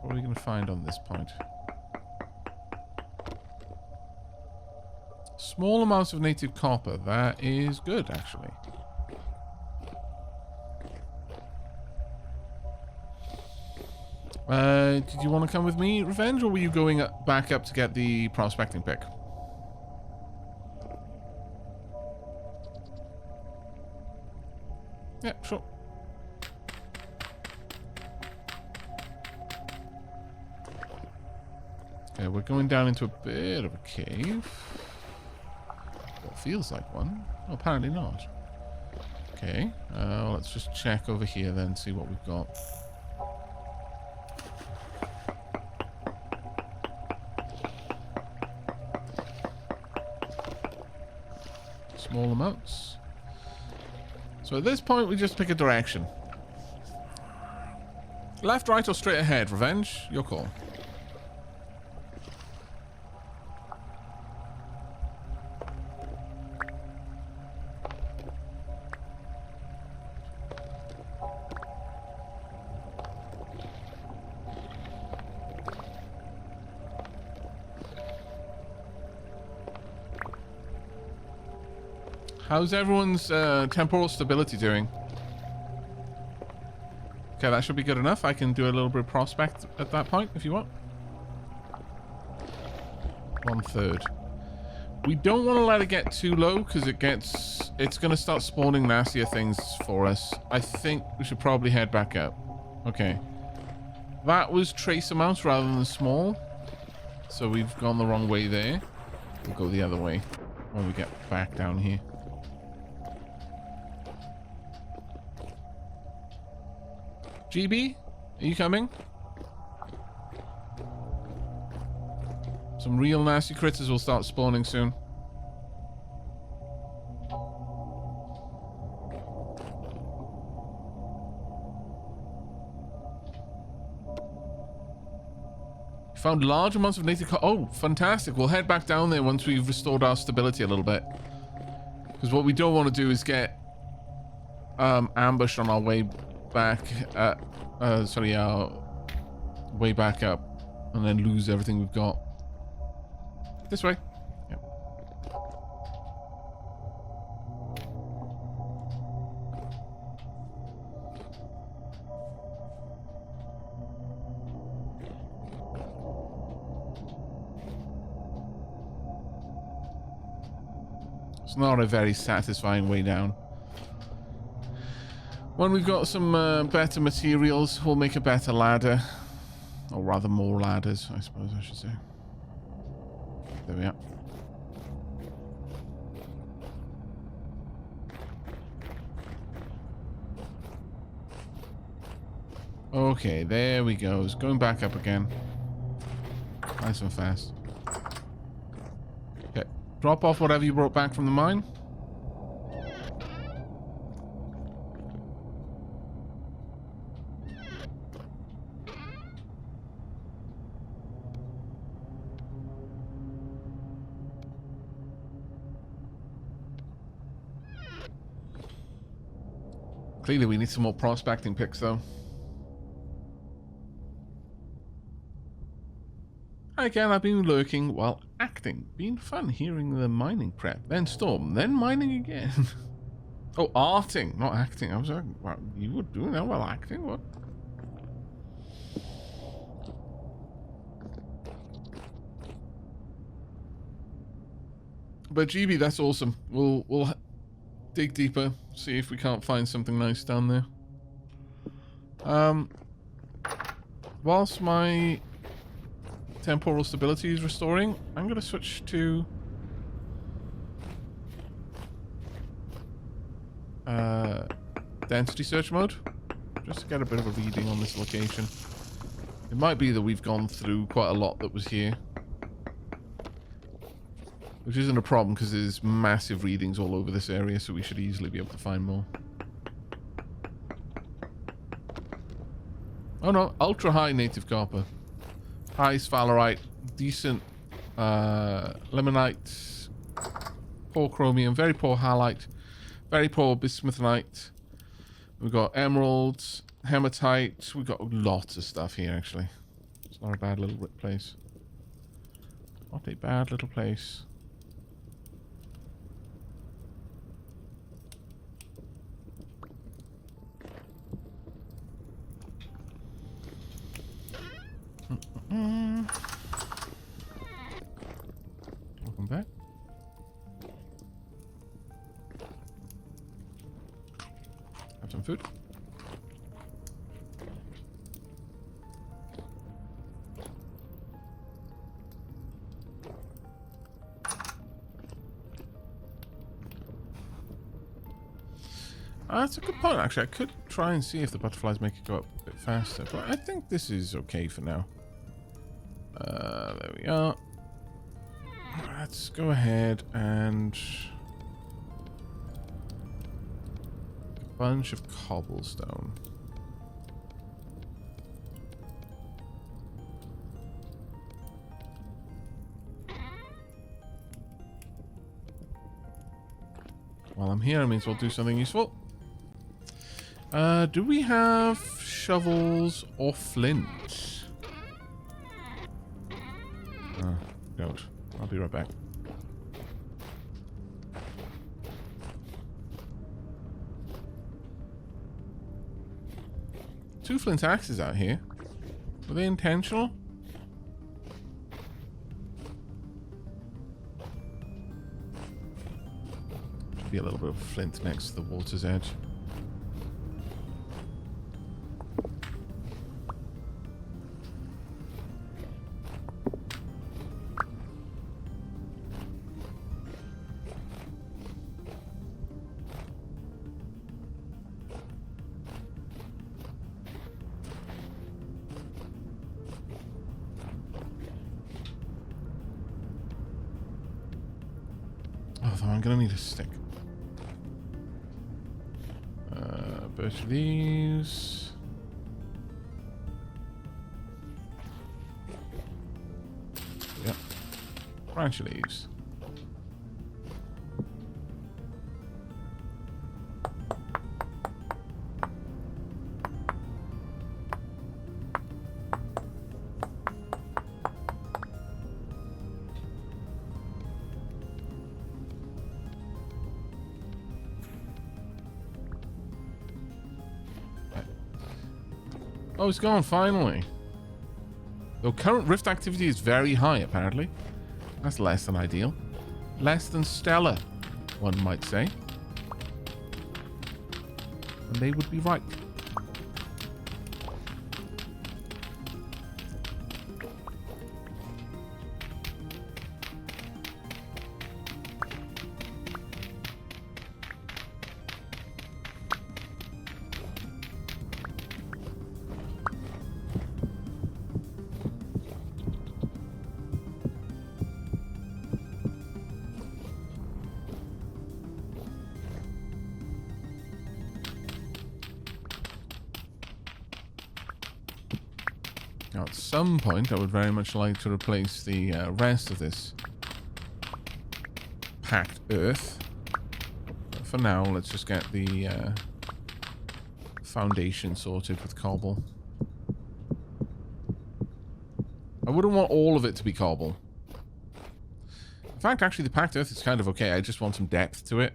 S1: What are we going to find on this point? Small amounts of native copper. That is good, actually. Did you want to come with me, Revenge, or were you going back up to get the prospecting pick? Yeah, sure. Okay, we're going down into a bit of a cave. What feels like one. Oh, apparently not. Okay, let's just check over here then, see what we've got. Small amounts. So at this point, we just pick a direction. Left, right, or straight ahead, Revenge? Your call. How's everyone's temporal stability doing? Okay, that should be good enough. I can do a little bit of prospect at that point if you want. 1/3. We don't want to let it get too low because it's going to start spawning nastier things for us. I think we should probably head back up. Okay. That was trace amounts rather than small. So we've gone the wrong way there. We'll go the other way when we get back down here. GB, are you coming? Some real nasty critters will start spawning soon. Found large amounts of native... Oh, fantastic. We'll head back down there once we've restored our stability a little bit. Because what we don't want to do is get ambushed on our way back, our way back up. and then lose everything we've got. This way. Yep. It's not a very satisfying way down. When we've got some better materials, we'll make a better ladder. Or rather more ladders, I suppose I should say. There we are. Okay, there we go. It's going back up again. Nice and fast. Okay, drop off whatever you brought back from the mine. Clearly we need some more prospecting picks though. Again, I've been lurking while acting. Been fun hearing the mining prep. Then storm. Then mining again. Oh, arting, not acting. I was like, wow, you were doing that while acting? What? But GB, that's awesome. We'll dig deeper, see if we can't find something nice down there. Whilst my temporal stability is restoring, I'm going to switch to density search mode, just to get a bit of a reading on this location. It might be that we've gone through quite a lot that was here, which isn't a problem because there's massive readings all over this area, so we should easily be able to find more. Oh no, ultra high native copper. High sphalerite, decent limonite, poor chromium, very poor halite, very poor bismuthinite. We've got emeralds, hematite. We've got lots of stuff here actually. It's not a bad little place. Not a bad little place. Welcome back. Have some food. That's a good point actually. I could try and see if the butterflies make it go up a bit faster, but I think this is okay for now. There we are. Let's go ahead and a bunch of cobblestone. While I'm here, I may as well do something useful. Do we have shovels or flint? Don't. I'll be right back. Two flint axes out here. Were they intentional? Should be a little bit of flint next to the water's edge. I'm gonna need a stick. Birch leaves. Yep. Branch leaves. Oh, it's gone, finally. Though current rift activity is very high, apparently. That's less than ideal. Less than stellar, one might say. And they would be right. Now, at some point, I would very much like to replace the rest of this packed earth. But for now, let's just get the foundation sorted with cobble. I wouldn't want all of it to be cobble. In fact, actually, the packed earth is kind of okay. I just want some depth to it.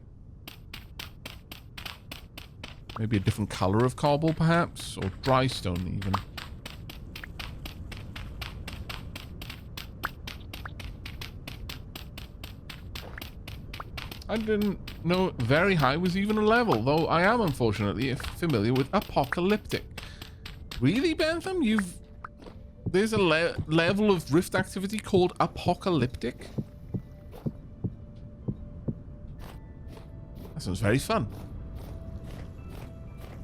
S1: Maybe a different color of cobble, perhaps? Or dry stone, even. I didn't know very high was even a level, though I am unfortunately familiar with apocalyptic. Really, Bentham? There's a level of rift activity called apocalyptic? That sounds very fun.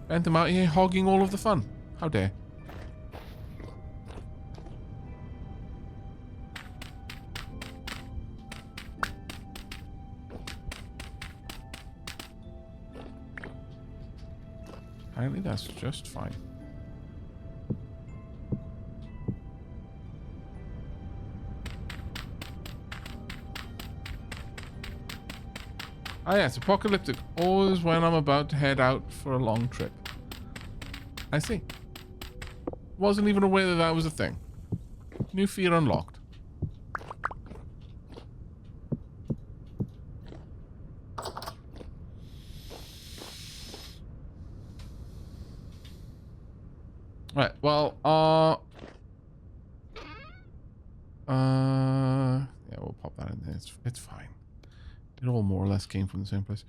S1: Bentham out here hogging all of the fun. How dare. Apparently that's just fine. Ah yes, apocalyptic. Always when I'm about to head out for a long trip. I see. Wasn't even aware that that was a thing. New fear unlocked. Right, well, yeah, we'll pop that in there. It's fine. It all more or less came from the same place.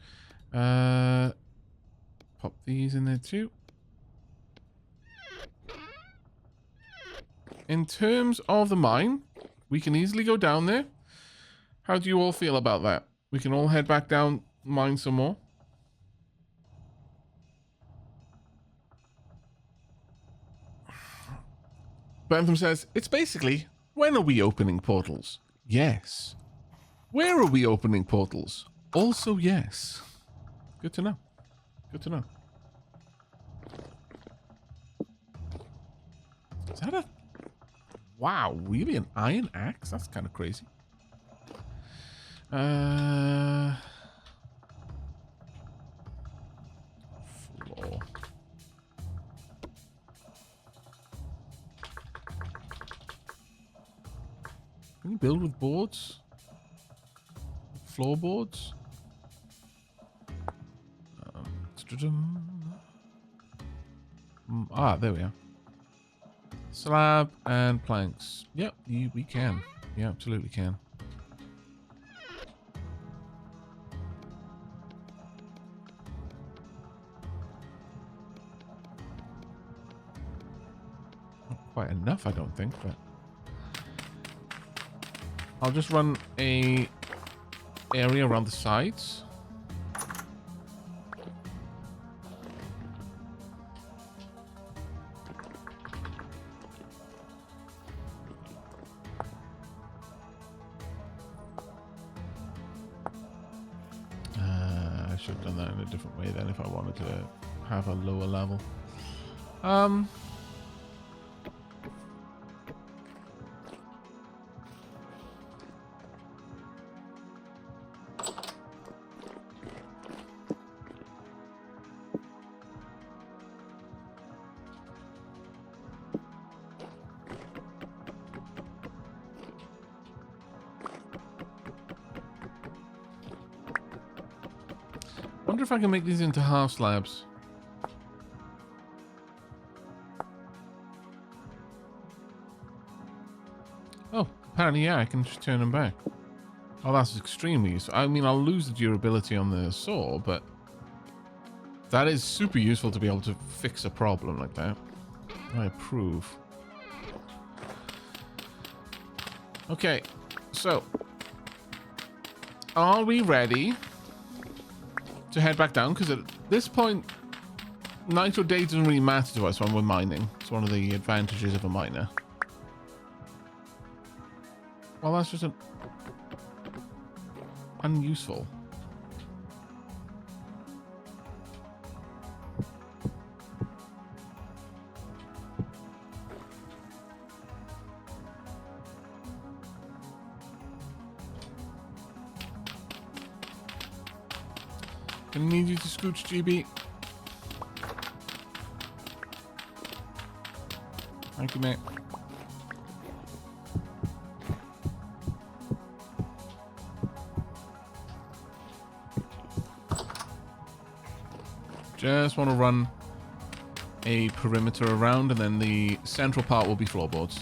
S1: Pop these in there too. In terms of the mine, we can easily go down there. How do you all feel about that? We can all head back down, mine some more. Bentham says, it's basically, when are we opening portals? Yes. Where are we opening portals? Also yes. Good to know. Good to know. Is that a... Wow, really an iron axe? That's kind of crazy. Floor. Can you build with boards? Floorboards? There we are. Slab and planks. Yep, we can. Yeah, absolutely can. Not quite enough, I don't think, but I'll just run a area around the sides. I should have done that in a different way then if I wanted to have a lower level. Wonder if I can make these into half slabs. apparently, yeah, I can just turn them back. Oh, that's extremely useful. I mean, I'll lose the durability on the saw, but that is super useful to be able to fix a problem like that. I approve. Okay, so are we ready to head back down? Because at this point, night or day doesn't really matter to us when we're mining. It's one of the advantages of a miner. Well, that's just unuseful. I need you to scooch, GB. Thank you, mate. Just want to run a perimeter around, and then the central part will be floorboards.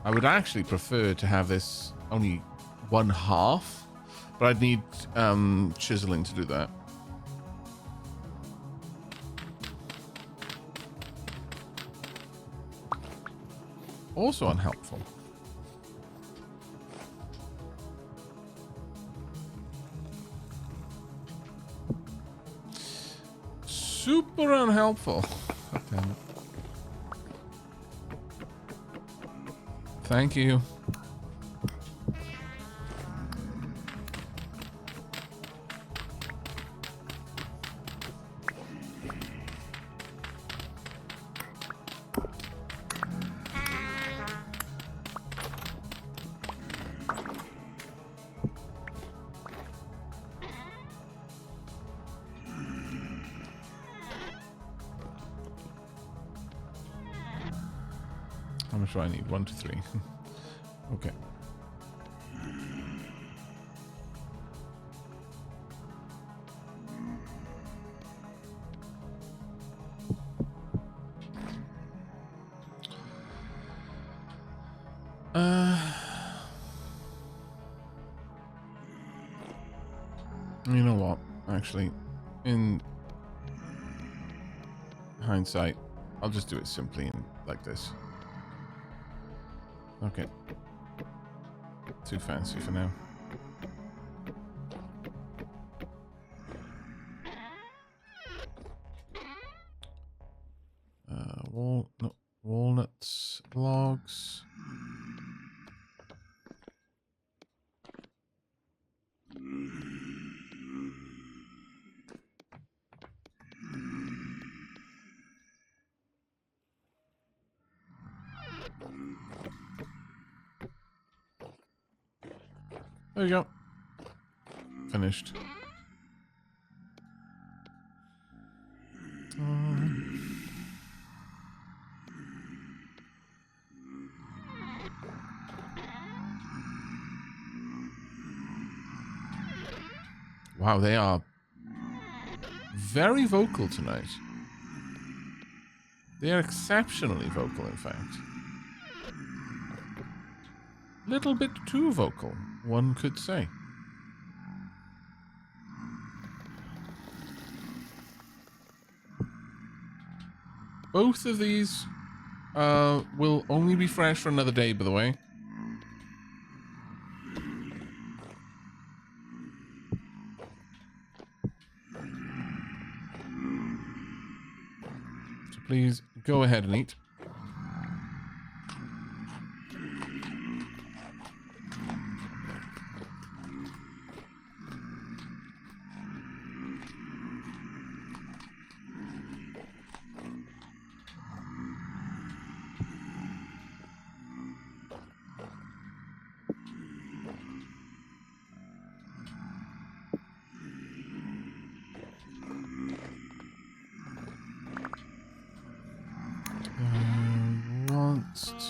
S1: I would actually prefer to have this only one half, but I'd need chiseling to do that. Also unhelpful. Super unhelpful. God damn it. Thank you. How much do I need? 1 to 3. Okay. You know what? Actually, in hindsight, I'll just do it simply like this. Okay. Too fancy for now. Walnuts, logs. There you go. Finished. Wow, they are very vocal tonight. They are exceptionally vocal, in fact. Little bit too vocal, one could say. Both of these will only be fresh for another day, by the way. So please go ahead and eat.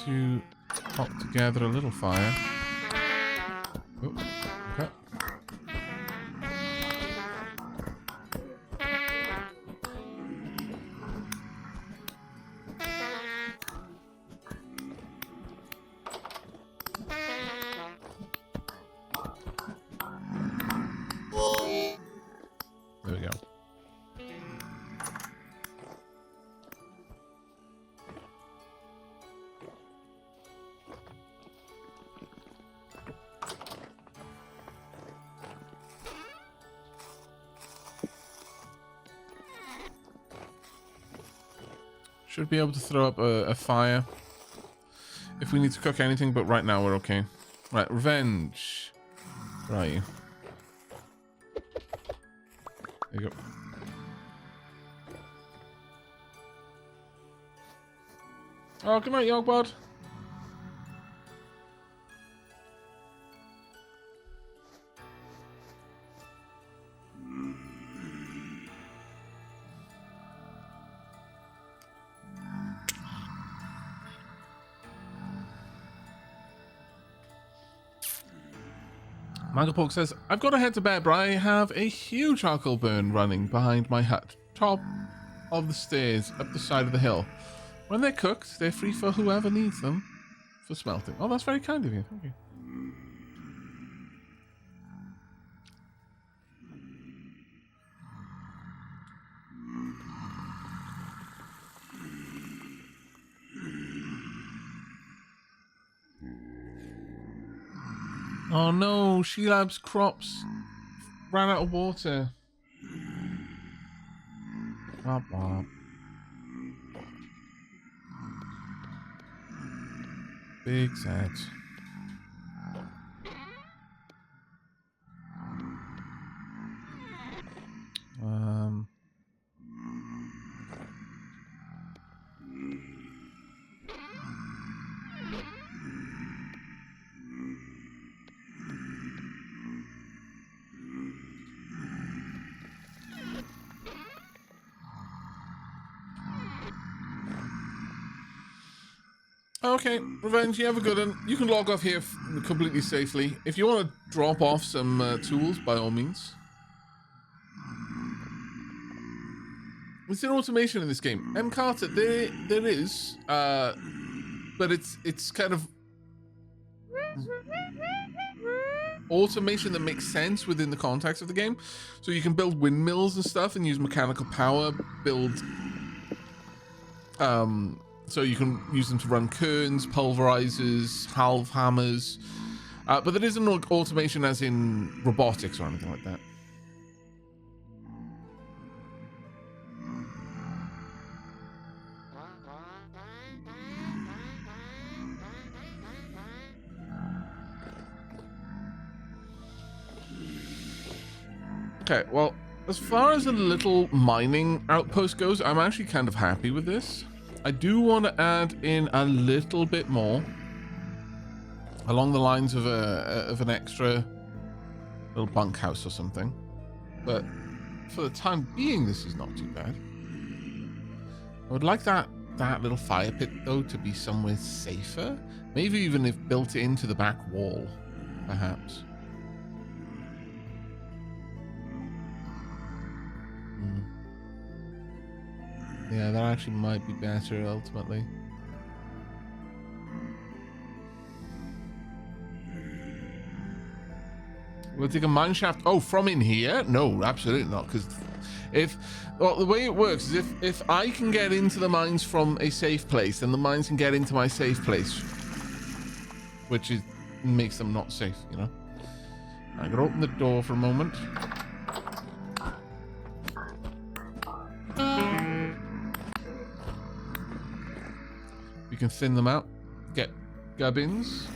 S1: To pop together a little fire. Oh, okay. Should be able to throw up a fire if we need to cook anything, but right now we're okay. Right, revenge. Where are you? There you go. Oh, good night, Yogbot. Mangapork says, I've got to head to bed, but I have a huge charcoal burn running behind my hut. Top of the stairs, up the side of the hill. When they're cooked, they're free for whoever needs them for smelting. Oh, that's very kind of you. Thank you. Oh no, Sheilab's crops ran out of water. Womp womp. Big sad. Okay, Revenge, you have a good one. You can log off here completely safely. If you want to drop off some tools, by all means. Is there automation in this game? Carter, there is, but it's kind of automation that makes sense within the context of the game. So you can build windmills and stuff and use mechanical power, build so you can use them to run kerns, pulverizers, halve hammers, but there isn't automation as in robotics or anything like that. Okay, well, as far as a little mining outpost goes, I'm actually kind of happy with this. I do want to add in a little bit more along the lines of an extra little bunkhouse or something. But for the time being, this is not too bad. I would like that little fire pit, though, to be somewhere safer. Maybe even if built into the back wall, perhaps. Yeah, that actually might be better ultimately. We'll take a mine shaft. Oh, from in here? No, absolutely not. Because the way it works is if I can get into the mines from a safe place, then the mines can get into my safe place, which makes them not safe, you know. I'm gonna open the door for a moment. We can thin them out. Get gubbins.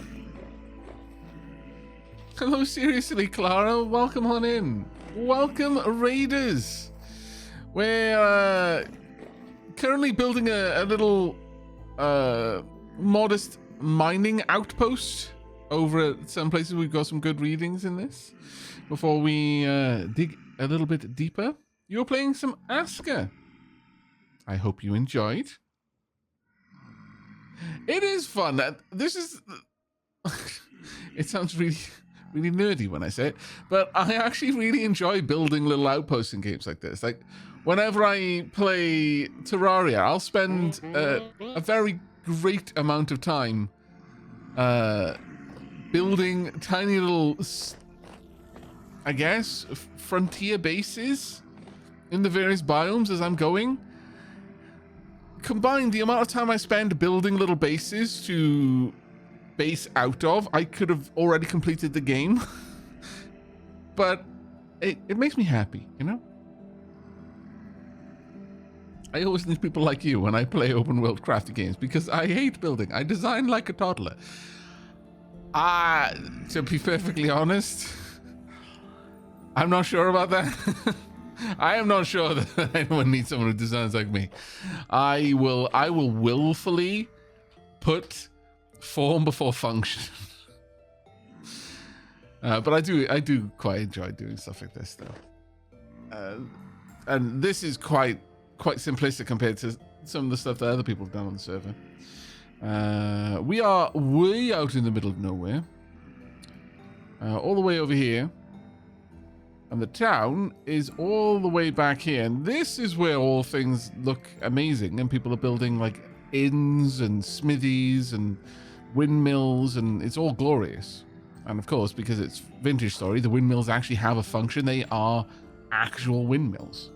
S1: Hello, seriously, Clara. Welcome on in. Welcome, Raiders. We're currently building a little modest mining outpost over at some places. We've got some good readings in this. Before we dig a little bit deeper, you're playing some Asker. I hope you enjoyed. It is fun. This is... It sounds really nerdy when I say it, but I actually really enjoy building little outposts in games like this. Like, whenever I play Terraria, I'll spend a very great amount of time building tiny little, I guess, frontier bases in the various biomes as I'm going. Combined, the amount of time I spend building little bases to base out of, I could have already completed the game. But it makes me happy, you know? I always need people like you when I play open world crafty games because I hate building. I design like a toddler. To be perfectly honest, I'm not sure about that. I am not sure that anyone needs someone who designs like me. I will willfully put form before function. But I do quite enjoy doing stuff like this, though. And this is quite simplistic compared to some of the stuff that other people have done on the server. We are way out in the middle of nowhere. All the way over here. And the town is all the way back here. And this is where all things look amazing. And people are building like inns and smithies and windmills. And it's all glorious. And of course, because it's Vintage Story, the windmills actually have a function. They are actual windmills.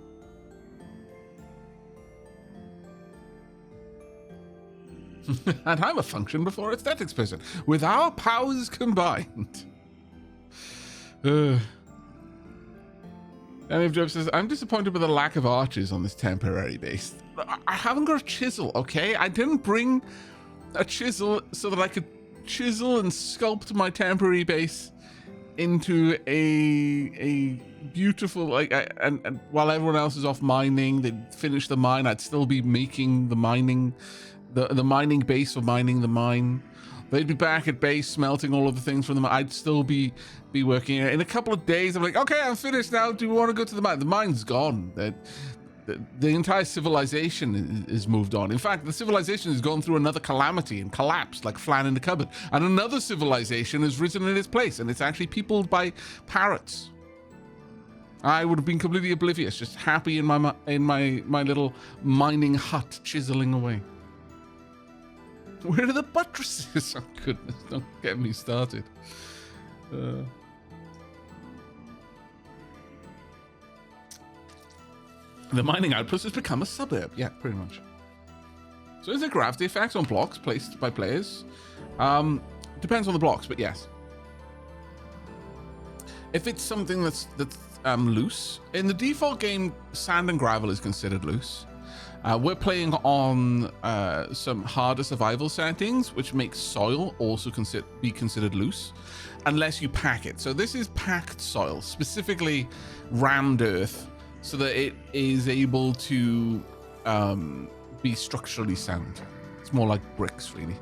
S1: And I'm a function before aesthetics person. With our powers combined. Dave Job says, I'm disappointed with the lack of arches on this temporary base. I haven't got a chisel, okay? I didn't bring a chisel so that I could chisel and sculpt my temporary base into a beautiful, like, and while everyone else is off mining, they'd finish the mine, I'd still be making the mining, the mining base for mining the mine. They'd be back at base smelting all of the things from them. I'd still be working. In a couple of days, I'm like, okay, I'm finished now. Do we want to go to the mine? The mine's gone. The entire civilization is moved on. In fact, the civilization has gone through another calamity and collapsed like flan in the cupboard. And another civilization has risen in its place, and it's actually peopled by parrots. I would have been completely oblivious, just happy in my little mining hut, chiseling away. Where are the buttresses? Oh goodness, don't get me started. The mining outpost has become a suburb. Yeah, pretty much. So is there gravity effects on blocks placed by players? Depends on the blocks, but yes. If it's something that's loose, in the default game, sand and gravel is considered loose. We're playing on some harder survival settings, which makes soil also be considered loose, unless you pack it. So this is packed soil, specifically rammed earth, so that it is able to be structurally sound. It's more like bricks, really.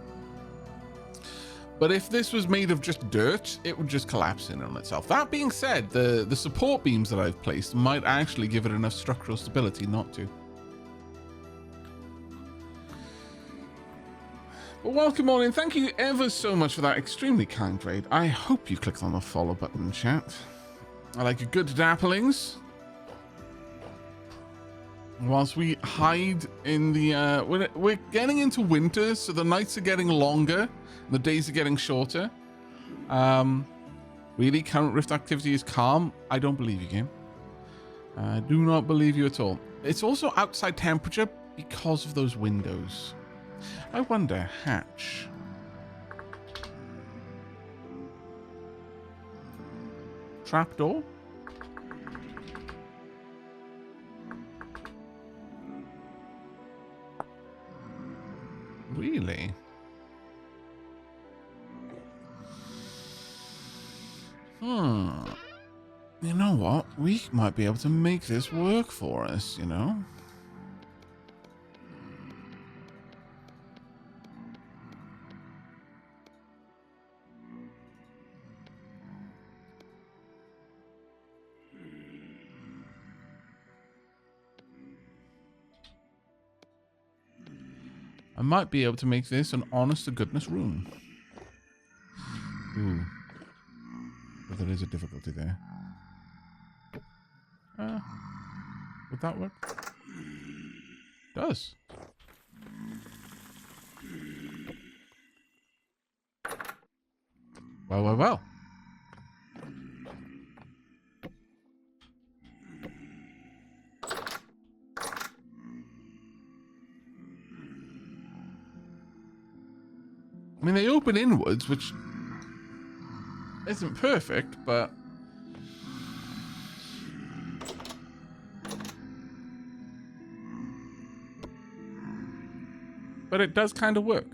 S1: But if this was made of just dirt, it would just collapse in on itself. That being said, the support beams that I've placed might actually give it enough structural stability not to. Well, welcome on in. Thank you ever so much for that extremely kind raid. I hope you clicked on the follow button in chat. I like your good dapplings. Whilst we hide in the... we're getting into winter, so the nights are getting longer. The days are getting shorter. Really, current Rift activity is calm. I don't believe you, game. I do not believe you at all. It's also outside temperature because of those windows. I wonder, hatch. Trapdoor? Really? You know what? We might be able to make this work for us, you know? I might be able to make this an honest-to-goodness room. Ooh. But there is a difficulty there. Would that work? Does. Well, well, well. I mean, they open inwards, which isn't perfect, but... but it does kind of work.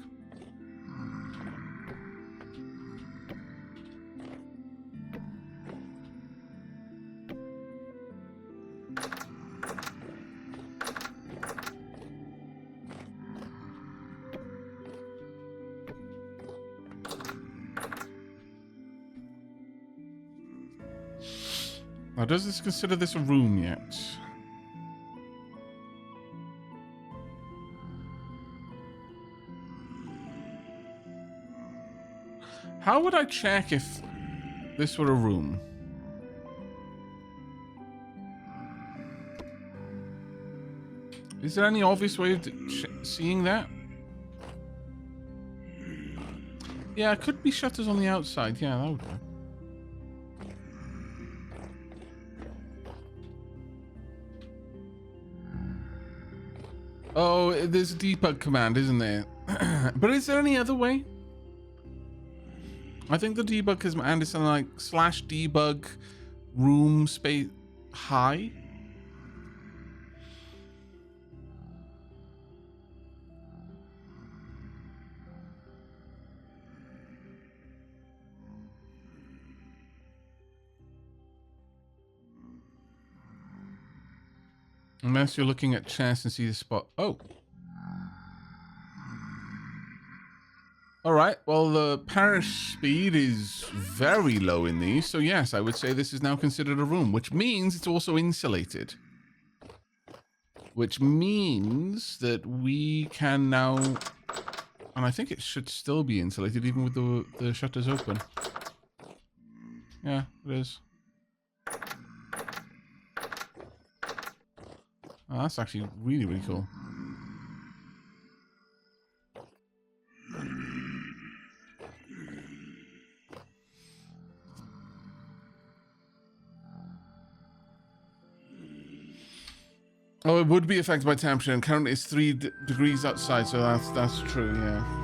S1: Now, does this consider this a room yet? How would I check if this were a room? Is there any obvious way of seeing that? Yeah, it could be shutters on the outside. Yeah, that would work. Oh, there's a debug command, isn't there? But is there any other way? I think the debug command is something like /debug room space high. Unless you're looking at chest and see the spot. Oh. Alright, well the parish speed is very low in these, so yes, I would say this is now considered a room, which means it's also insulated. Which means that we can now... And I think it should still be insulated even with the shutters open. Yeah, it is. Oh, that's actually really, really cool. Oh, it would be affected by temperature, and currently it's 3 degrees outside, so that's true, yeah.